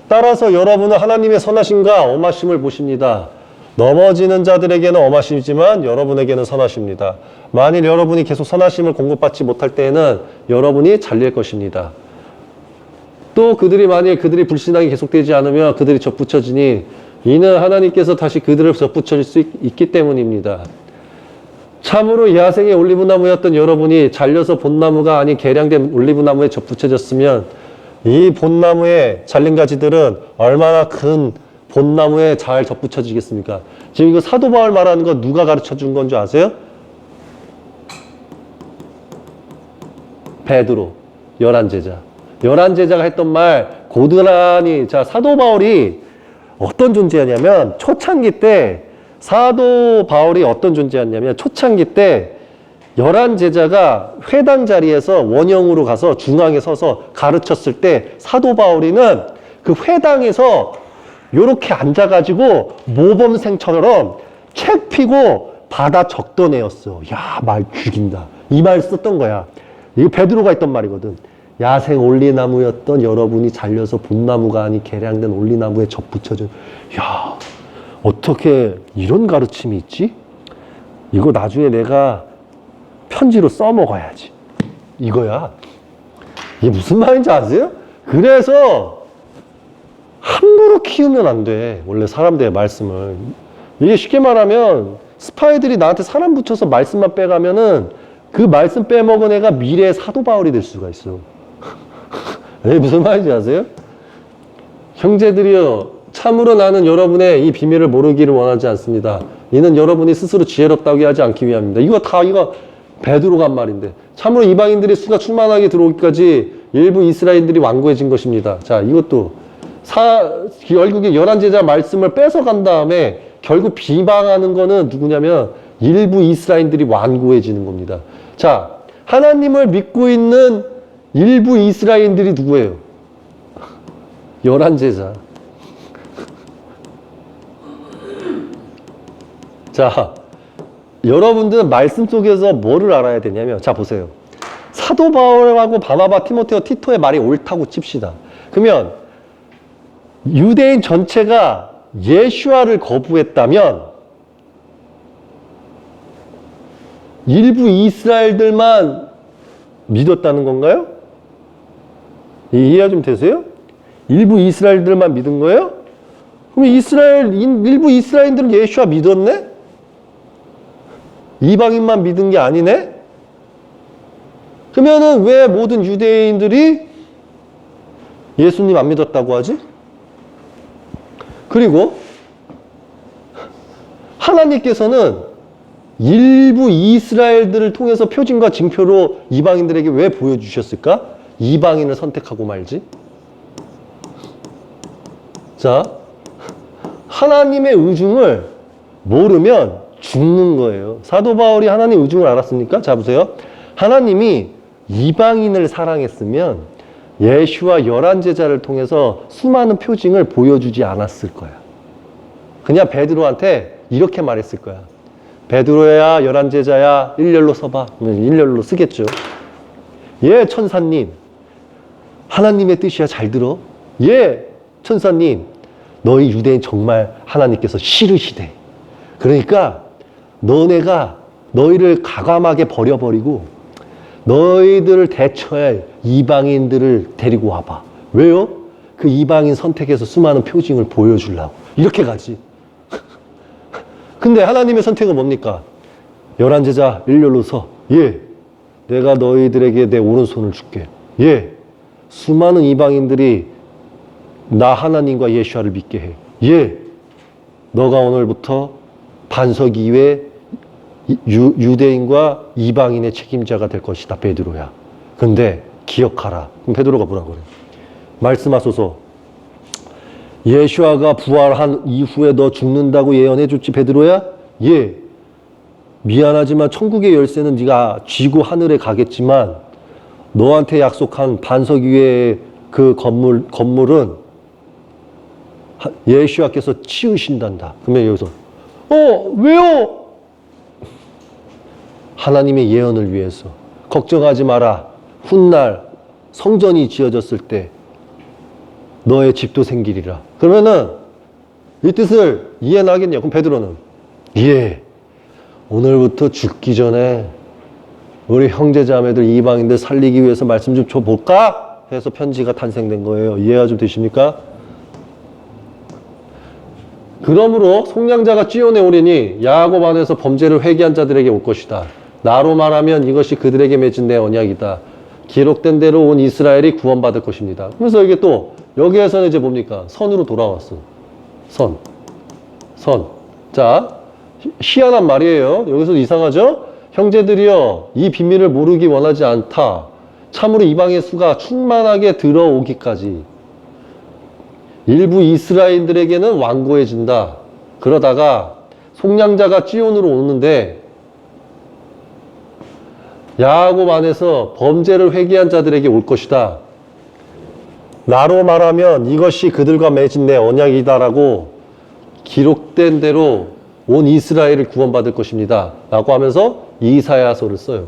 따라서 여러분은 하나님의 선하심과 엄하심을 보십니다. 넘어지는 자들에게는 엄하심이지만 여러분에게는 선하십니다. 만일 여러분이 계속 선하심을 공급받지 못할 때에는 여러분이 잘릴 것입니다. 또 만일 그들이 불신앙이 계속되지 않으면 그들이 접붙여지니 이는 하나님께서 다시 그들을 접붙여질 수 있기 때문입니다. 참으로 야생의 올리브나무였던 여러분이 잘려서 본나무가 아닌 개량된 올리브나무에 접붙여졌으면 이 본나무의 잘린 가지들은 얼마나 큰 본나무에 잘 접붙여지겠습니까? 지금 이거 사도 바울 말하는 거 누가 가르쳐 준 건 줄 아세요? 베드로, 11제자. 11제자가 했던 말 고스란히. 자, 사도 바울이 어떤 존재였냐면 초창기 때 사도 바울이 어떤 존재였냐면 초창기 때 11제자가 회당 자리에서 원형으로 가서 중앙에 서서 가르쳤을 때 사도 바울이는 그 회당에서 요렇게 앉아가지고 모범생처럼 책 펴고 받아 적던 애였어. 야, 말 죽인다. 이 말 썼던 거야. 이거 베드로가 했던 말이거든. 야생 올리나무였던 여러분이 잘려서 본나무가 아닌 개량된 올리나무에 접붙여져. 야, 어떻게 이런 가르침이 있지? 이거 나중에 내가 편지로 써먹어야지. 이거야. 이게 무슨 말인지 아세요? 그래서 함부로 키우면 안 돼. 원래 사람들의 말씀을. 이게 쉽게 말하면 스파이들이 나한테 사람 붙여서 말씀만 빼가면은 그 말씀 빼먹은 애가 미래의 사도 바울이 될 수가 있어. 무슨 말인지 아세요? 형제들이여, 참으로 나는 여러분의 이 비밀을 모르기를 원하지 않습니다. 이는 여러분이 스스로 지혜롭다고 하지 않기 위함입니다. 이거 베드로가 한 말인데, 참으로 이방인들의 수가 충만하게 들어오기까지 일부 이스라엘인들이 완고해진 것입니다. 자, 이것도 결국에 11제자 말씀을 뺏어간 다음에 결국 비방하는 거는 누구냐면 일부 이스라엘인들이 완고해지는 겁니다. 자, 하나님을 믿고 있는 일부 이스라엘인들이 누구예요? 11제자. 자, 여러분들은 말씀 속에서 뭐를 알아야 되냐면, 자, 보세요. 사도 바울하고 바나바, 티모테오, 티토의 말이 옳다고 칩시다. 그러면 유대인 전체가 예슈아를 거부했다면 일부 이스라엘들만 믿었다는 건가요? 이해가 좀 되세요? 일부 이스라엘들만 믿은 거예요? 그럼 일부 이스라엘들은 예슈아 믿었네? 이방인만 믿은 게 아니네? 그러면은 왜 모든 유대인들이 예수님 안 믿었다고 하지? 그리고 하나님께서는 일부 이스라엘들을 통해서 표징과 징표로 이방인들에게 왜 보여주셨을까? 이방인을 선택하고 말지. 자, 하나님의 의중을 모르면 죽는 거예요. 사도 바울이 하나님의 의중을 알았습니까? 자, 보세요. 하나님이 이방인을 사랑했으면 예수와 11제자를 통해서 수많은 표징을 보여주지 않았을 거야. 그냥 베드로한테 이렇게 말했을 거야. 베드로야, 11제자야, 일렬로 서봐. 일렬로 쓰겠죠. 예, 천사님. 하나님의 뜻이야, 잘 들어. 예, 천사님. 너희 유대인 정말 하나님께서 싫으시대. 그러니까 너네가 너희를 가감하게 버려버리고 너희들을 대처할 이방인들을 데리고 와봐. 왜요? 그 이방인 선택해서 수많은 표징을 보여주려고. 이렇게 가지. 근데 하나님의 선택은 뭡니까? 11제자 일렬로 서. 예. 내가 너희들에게 내 오른손을 줄게. 예. 수많은 이방인들이 나 하나님과 예수를 믿게 해. 예. 너가 오늘부터 반석 이외에 유대인과 이방인의 책임자가 될 것이다, 베드로야. 근데 기억하라. 그럼 베드로가 뭐라고 그래? 말씀하소서. 예수아가 부활한 이후에 너 죽는다고 예언해줬지, 베드로야? 예. 미안하지만 천국의 열쇠는 네가 쥐고 하늘에 가겠지만 너한테 약속한 반석 위에 그 건물은 예수아께서 치우신단다. 그러면 여기서 왜요? 하나님의 예언을 위해서. 걱정하지 마라. 훗날 성전이 지어졌을 때 너의 집도 생기리라. 그러면은 이 뜻을 이해는 하겠냐? 그럼 베드로는 예. 오늘부터 죽기 전에 우리 형제자매들 이방인들 살리기 위해서 말씀 좀 줘볼까? 해서 편지가 탄생된 거예요. 이해가 좀 되십니까? 그러므로 속량자가 찌온에 오리니 야곱 안에서 범죄를 회개한 자들에게 올 것이다. 나로 말하면 이것이 그들에게 맺은 내 언약이다. 기록된 대로 온 이스라엘이 구원받을 것입니다. 그래서 이게 또 여기에서는 이제 뭡니까? 선으로 돌아왔어. 선. 자, 희한한 말이에요. 여기서도 이상하죠? 형제들이여, 이 비밀을 모르기 원하지 않다. 참으로 이방의 수가 충만하게 들어오기까지. 일부 이스라엘들에게는 완고해진다. 그러다가 속량자가 찌온으로 오는데 야곱 안에서 범죄를 회개한 자들에게 올 것이다. 나로 말하면 이것이 그들과 맺은 내 언약이다라고 기록된 대로 온 이스라엘을 구원받을 것입니다. 라고 하면서 이사야서를 써요.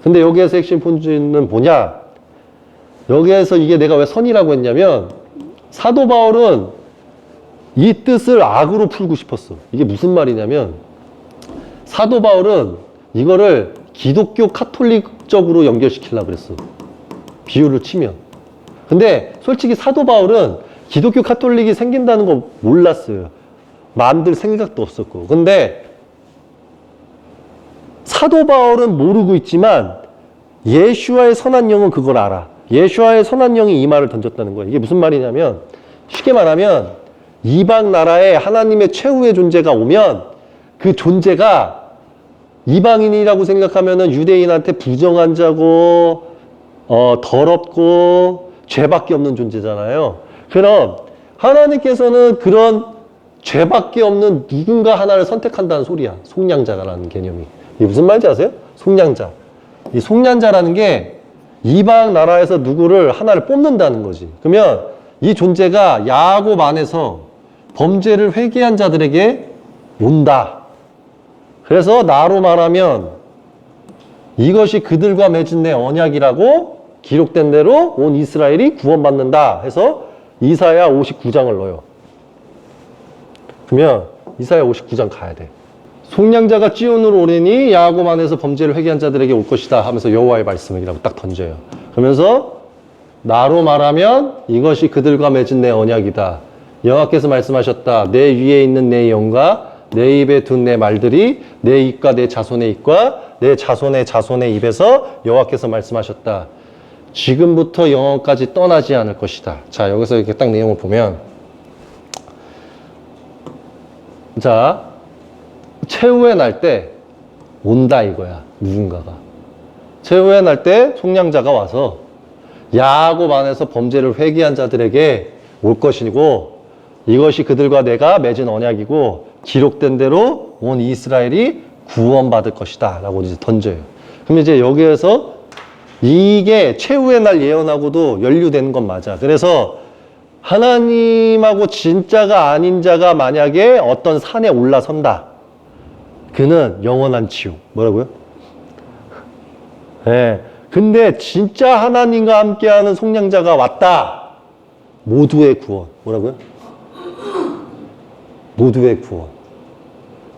근데 여기에서 핵심 포인트는 뭐냐? 여기에서 이게 내가 왜 선이라고 했냐면 사도 바울은 이 뜻을 악으로 풀고 싶었어. 이게 무슨 말이냐면 사도 바울은 이거를 기독교 카톨릭적으로 연결시키려고 그랬어. 비유를 치면. 근데 솔직히 사도 바울은 기독교 카톨릭이 생긴다는 거 몰랐어요. 만들 생각도 없었고. 근데 사도 바울은 모르고 있지만 예수와의 선한 영은 그걸 알아. 예수와의 선한 영이 이 말을 던졌다는 거예요. 이게 무슨 말이냐면 쉽게 말하면 이방 나라에 하나님의 최후의 존재가 오면 그 존재가 이방인이라고 생각하면은 유대인한테 부정한 자고 더럽고 죄밖에 없는 존재잖아요. 그럼 하나님께서는 그런 죄밖에 없는 누군가 하나를 선택한다는 소리야. 속량자라는 개념이. 이게 무슨 말인지 아세요? 속량자. 이 속량자라는 게 이방 나라에서 누구를 하나를 뽑는다는 거지. 그러면 이 존재가 야곱 안에서 범죄를 회개한 자들에게 온다. 그래서 나로 말하면 이것이 그들과 맺은 내 언약이라고 기록된 대로 온 이스라엘이 구원받는다 해서 이사야 59장을 넣어요. 그러면 이사야 59장 가야 돼. 속량자가 찌온으로 오리니 야곱 안에서 범죄를 회개한 자들에게 올 것이다 하면서 여호와의 말씀이라고 딱 던져요. 그러면서 나로 말하면 이것이 그들과 맺은 내 언약이다. 여호와께서 말씀하셨다. 내 위에 있는 내 영과 내 입에 둔 내 말들이 내 입과 내 자손의 입과 내 자손의 자손의 입에서 여호와께서 말씀하셨다. 지금부터 영원까지 떠나지 않을 것이다. 자, 여기서 이렇게 딱 내용을 보면, 자, 최후의 날 때 온다 이거야. 누군가가 최후의 날 때 속량자가 와서 야곱 안에서 범죄를 회개한 자들에게 올 것이고, 이것이 그들과 내가 맺은 언약이고 기록된 대로 온 이스라엘이 구원받을 것이다 라고 이제 던져요. 그럼 이제 여기에서 이게 최후의 날 예언하고도 연루되는 건 맞아. 그래서 하나님하고 진짜가 아닌 자가 만약에 어떤 산에 올라선다. 그는 영원한 지옥. 뭐라고요? 네. 근데 진짜 하나님과 함께하는 속량자가 왔다. 모두의 구원. 뭐라고요? 모두의 구원.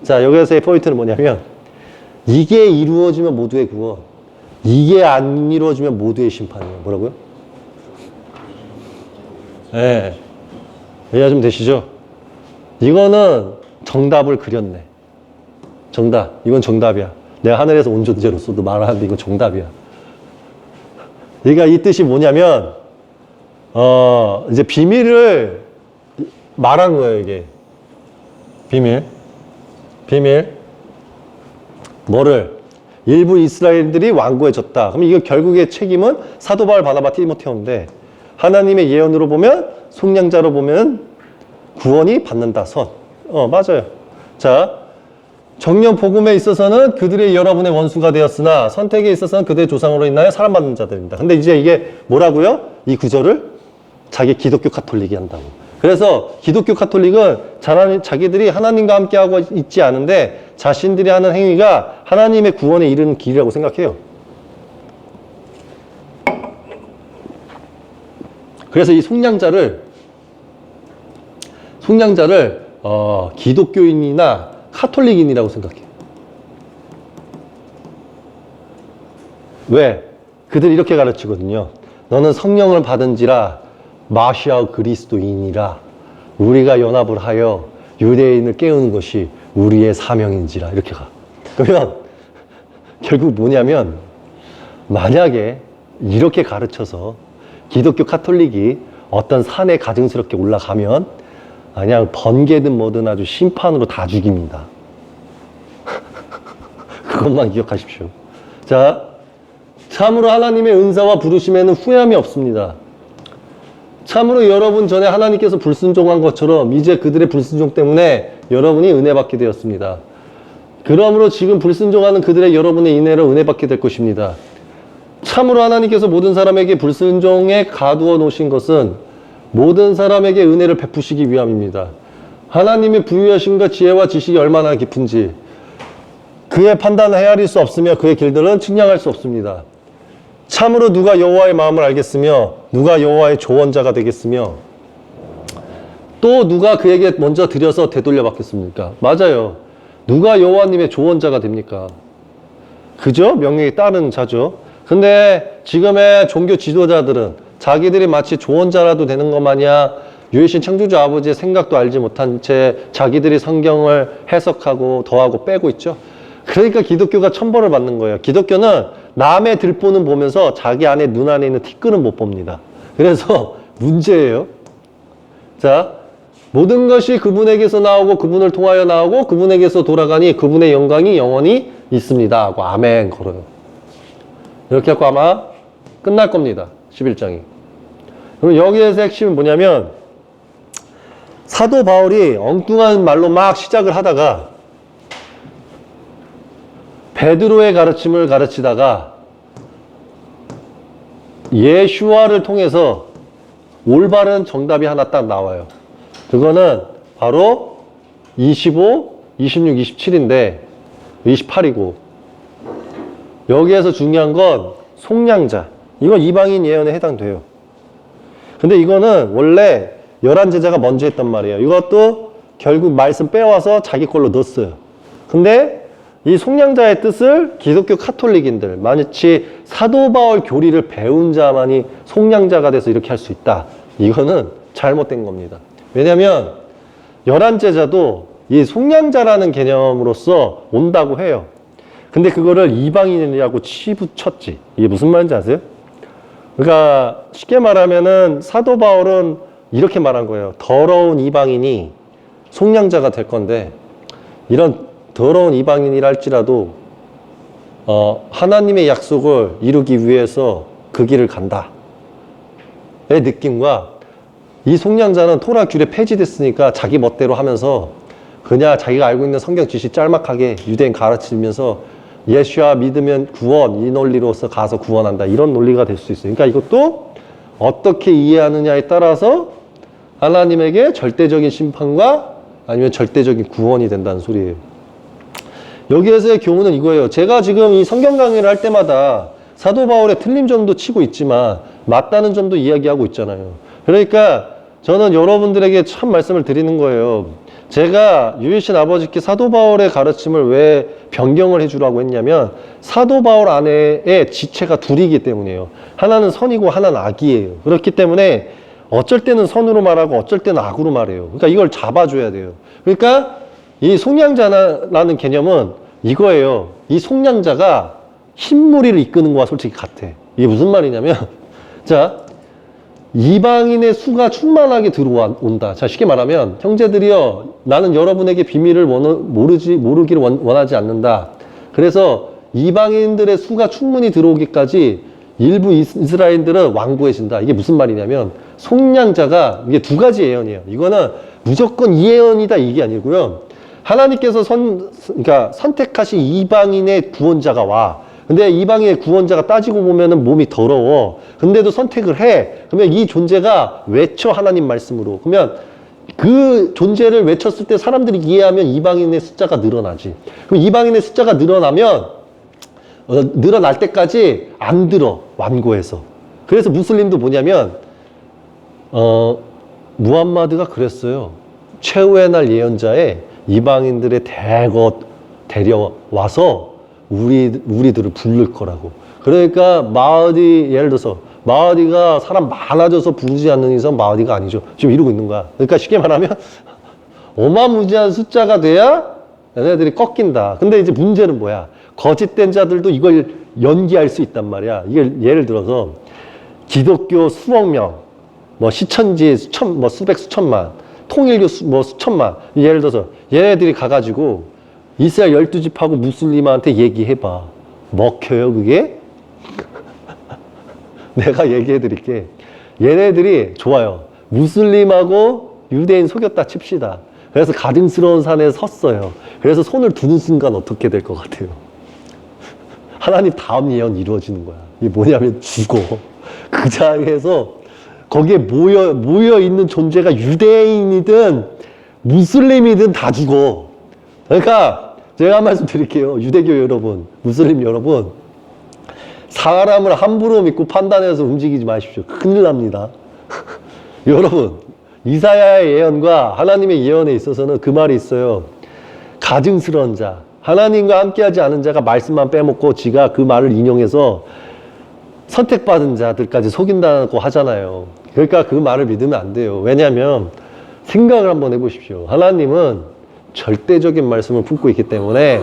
자, 여기서의 포인트는 뭐냐면 이게 이루어지면 모두의 구원, 이게 안 이루어지면 모두의 심판이에요. 뭐라고요? 네. 이해가 좀 되시죠? 이거는 정답을 그렸네. 정답. 이건 정답이야. 내가 하늘에서 온 존재로서도 말하는데 이건 정답이야. 그러니까 이 뜻이 뭐냐면, 이제 비밀을 말한 거예요, 이게. 비밀. 뭐를? 일부 이스라엘들이 완고해졌다. 그럼 이거 결국의 책임은 사도 바울, 바나바, 디모데인데, 하나님의 예언으로 보면, 속량자로 보면 구원이 받는다. 선. 맞아요. 자, 정령 복음에 있어서는 그들의 여러분의 원수가 되었으나 선택에 있어서는 그들의 조상으로 인하여 사랑받는 자들입니다. 근데 이제 이게 뭐라고요? 이 구절을 자기 기독교 카톨릭이 한다고. 그래서 기독교 카톨릭은 자기들이 하나님과 함께하고 있지 않은데 자신들이 하는 행위가 하나님의 구원에 이르는 길이라고 생각해요. 그래서 이 속량자를 기독교인이나 카톨릭인이라고 생각해요. 왜? 그들이 이렇게 가르치거든요. 너는 성령을 받은지라 마시아 그리스도인이라 우리가 연합을 하여 유대인을 깨우는 것이 우리의 사명인지라 이렇게 가. 그러면 결국 뭐냐면 만약에 이렇게 가르쳐서 기독교 카톨릭이 어떤 산에 가증스럽게 올라가면 그냥 번개든 뭐든 아주 심판으로 다 죽입니다. 그것만 기억하십시오. 자, 참으로 하나님의 은사와 부르심에는 후회함이 없습니다. 참으로 여러분 전에 하나님께서 불순종한 것처럼 이제 그들의 불순종 때문에 여러분이 은혜 받게 되었습니다. 그러므로 지금 불순종하는 그들의 여러분의 인내로 은혜 받게 될 것입니다. 참으로 하나님께서 모든 사람에게 불순종에 가두어 놓으신 것은 모든 사람에게 은혜를 베푸시기 위함입니다. 하나님의 부유하심과 지혜와 지식이 얼마나 깊은지 그의 판단을 헤아릴 수 없으며 그의 길들은 측량할 수 없습니다. 참으로 누가 여호와의 마음을 알겠으며 누가 여호와의 조언자가 되겠으며 또 누가 그에게 먼저 드려서 되돌려 받겠습니까? 맞아요. 누가 여호와님의 조언자가 됩니까? 그죠? 명령에 따르는 자죠. 근데 지금의 종교 지도자들은 자기들이 마치 조언자라도 되는 것 마냥 유일신 창조주 아버지의 생각도 알지 못한 채 자기들이 성경을 해석하고 더하고 빼고 있죠. 그러니까 기독교가 천벌을 받는 거예요. 기독교는 남의 들보는 보면서 자기 안에 눈 안에 있는 티끌은 못 봅니다. 그래서 문제예요. 자, 모든 것이 그분에게서 나오고 그분을 통하여 나오고 그분에게서 돌아가니 그분의 영광이 영원히 있습니다 하고 아멘 걸어요. 이렇게 하고 아마 끝날 겁니다. 11장이. 그럼 여기에서 핵심은 뭐냐면 사도 바울이 엉뚱한 말로 막 시작을 하다가 베드로의 가르침을 가르치다가 예슈아를 통해서 올바른 정답이 하나 딱 나와요. 그거는 바로 25, 26, 27인데 28이고 여기에서 중요한 건 속량자. 이건 이방인 예언에 해당돼요. 근데 이거는 원래 11제자가 먼저 했단 말이에요. 이것도 결국 말씀 빼와서 자기 걸로 넣었어요. 근데 이 속량자의 뜻을 기독교 카톨릭인들, 마치 사도 바울 교리를 배운 자만이 속량자가 돼서 이렇게 할 수 있다. 이거는 잘못된 겁니다. 왜냐하면 11제자도 이 속량자라는 개념으로서 온다고 해요. 근데 그거를 이방인이라고 치부쳤지. 이게 무슨 말인지 아세요? 그러니까 쉽게 말하면은 사도 바울은 이렇게 말한 거예요. 더러운 이방인이 속량자가 될 건데 이런 더러운 이방인이라 할지라도 하나님의 약속을 이루기 위해서 그 길을 간다. 의 느낌과 이 속량자는 토라 규례 폐지됐으니까 자기 멋대로 하면서 그냥 자기가 알고 있는 성경 지식 짤막하게 유대인 가르치면서 예수야 믿으면 구원, 이 논리로서 가서 구원한다. 이런 논리가 될 수 있어요. 그러니까 이것도 어떻게 이해하느냐에 따라서 하나님에게 절대적인 심판과 아니면 절대적인 구원이 된다는 소리예요. 여기에서의 교훈은 이거예요. 제가 지금 이 성경 강의를 할 때마다 사도 바울의 틀린 점도 치고 있지만 맞다는 점도 이야기하고 있잖아요. 그러니까 저는 여러분들에게 참 말씀을 드리는 거예요. 제가 유일신 아버지께 사도 바울의 가르침을 왜 변경을 해주라고 했냐면 사도 바울 안에의 지체가 둘이기 때문이에요. 하나는 선이고 하나는 악이에요. 그렇기 때문에 어쩔 때는 선으로 말하고 어쩔 때는 악으로 말해요. 그러니까 이걸 잡아줘야 돼요. 그러니까 이 속량자라는 개념은 이거예요. 이 속량자가 흰무리를 이끄는 거와 솔직히 같아. 이게 무슨 말이냐면 자, 이방인의 수가 충만하게 들어온다. 자, 쉽게 말하면 형제들이여 나는 여러분에게 비밀을 모르기를 원하지 않는다. 그래서 이방인들의 수가 충분히 들어오기까지 일부 이스라엘들은 완고해진다. 이게 무슨 말이냐면 속량자가 이게 두 가지 예언이에요. 이거는 무조건 이 예언이다 이게 아니고요. 하나님께서 그러니까 선택하신 이방인의 구원자가 와. 근데 이방인의 구원자가 따지고 보면은 몸이 더러워. 근데도 선택을 해. 그러면 이 존재가 외쳐 하나님 말씀으로. 그러면 그 존재를 외쳤을 때 사람들이 이해하면 이방인의 숫자가 늘어나지. 그럼 이방인의 숫자가 늘어나면 늘어날 때까지 안 들어. 완고해서. 그래서 무슬림도 뭐냐면 무함마드가 그랬어요. 최후의 날 예언자에 이방인들의 대거 데려와서 우리들을 부를 거라고. 그러니까 마하디, 예를 들어서 마하디가 사람 많아져서 부르지 않는 이상 마하디가 아니죠. 지금 이러고 있는 거야. 그러니까 쉽게 말하면 어마무지한 숫자가 돼야 얘네들이 꺾인다. 근데 이제 문제는 뭐야? 거짓된 자들도 이걸 연기할 수 있단 말이야. 이게 예를 들어서 기독교 수억 명, 뭐 시천지 뭐 수백 수천만, 통일교 뭐 수천만. 예를 들어서 얘네들이 가가지고 이스라엘 12지파하고 무슬림한테 얘기해봐. 먹혀요 그게? 내가 얘기해 드릴게. 얘네들이 좋아요. 무슬림하고 유대인 속였다 칩시다. 그래서 가증스러운 산에 섰어요. 그래서 손을 두는 순간 어떻게 될 것 같아요? 하나님 다음 예언 이루어지는 거야. 이게 뭐냐면 죽어. 그 자리에서 거기에 모여 있는 존재가 유대인이든 무슬림이든 다 죽어. 그러니까 제가 한 말씀 드릴게요. 유대교 여러분, 무슬림 여러분, 사람을 함부로 믿고 판단해서 움직이지 마십시오. 큰일 납니다. 여러분, 이사야의 예언과 하나님의 예언에 있어서는 그 말이 있어요. 가증스러운 자, 하나님과 함께하지 않은 자가 말씀만 빼먹고 지가 그 말을 인용해서 선택받은 자들까지 속인다고 하잖아요. 그러니까 그 말을 믿으면 안 돼요. 왜냐하면 생각을 한번 해보십시오. 하나님은 절대적인 말씀을 품고 있기 때문에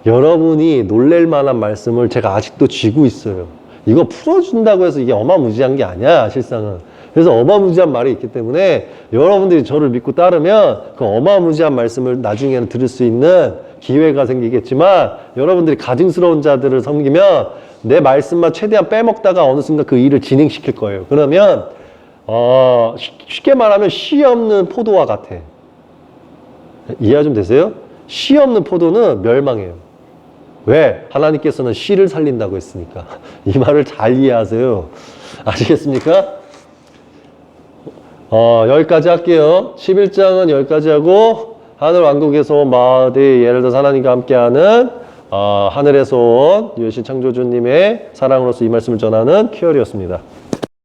여러분이 놀랄 만한 말씀을 제가 아직도 쥐고 있어요. 이거 풀어준다고 해서 이게 어마무지한 게 아니야, 실상은. 그래서 어마무지한 말이 있기 때문에 여러분들이 저를 믿고 따르면 그 어마무지한 말씀을 나중에는 들을 수 있는 기회가 생기겠지만 여러분들이 가증스러운 자들을 섬기면 내 말씀만 최대한 빼먹다가 어느 순간 그 일을 진행시킬 거예요. 그러면 쉽게 말하면 씨 없는 포도와 같아. 이해 좀 되세요? 씨 없는 포도는 멸망해요. 왜? 하나님께서는 씨를 살린다고 했으니까. 이 말을 잘 이해하세요. 아시겠습니까? 여기까지 할게요. 11장은 여기까지 하고, 하늘 왕국에서 온 마을이 예를 들어서 하나님과 함께하는 하늘에서 온 유해신 창조주님의 사랑으로서 이 말씀을 전하는 큐얼이었습니다.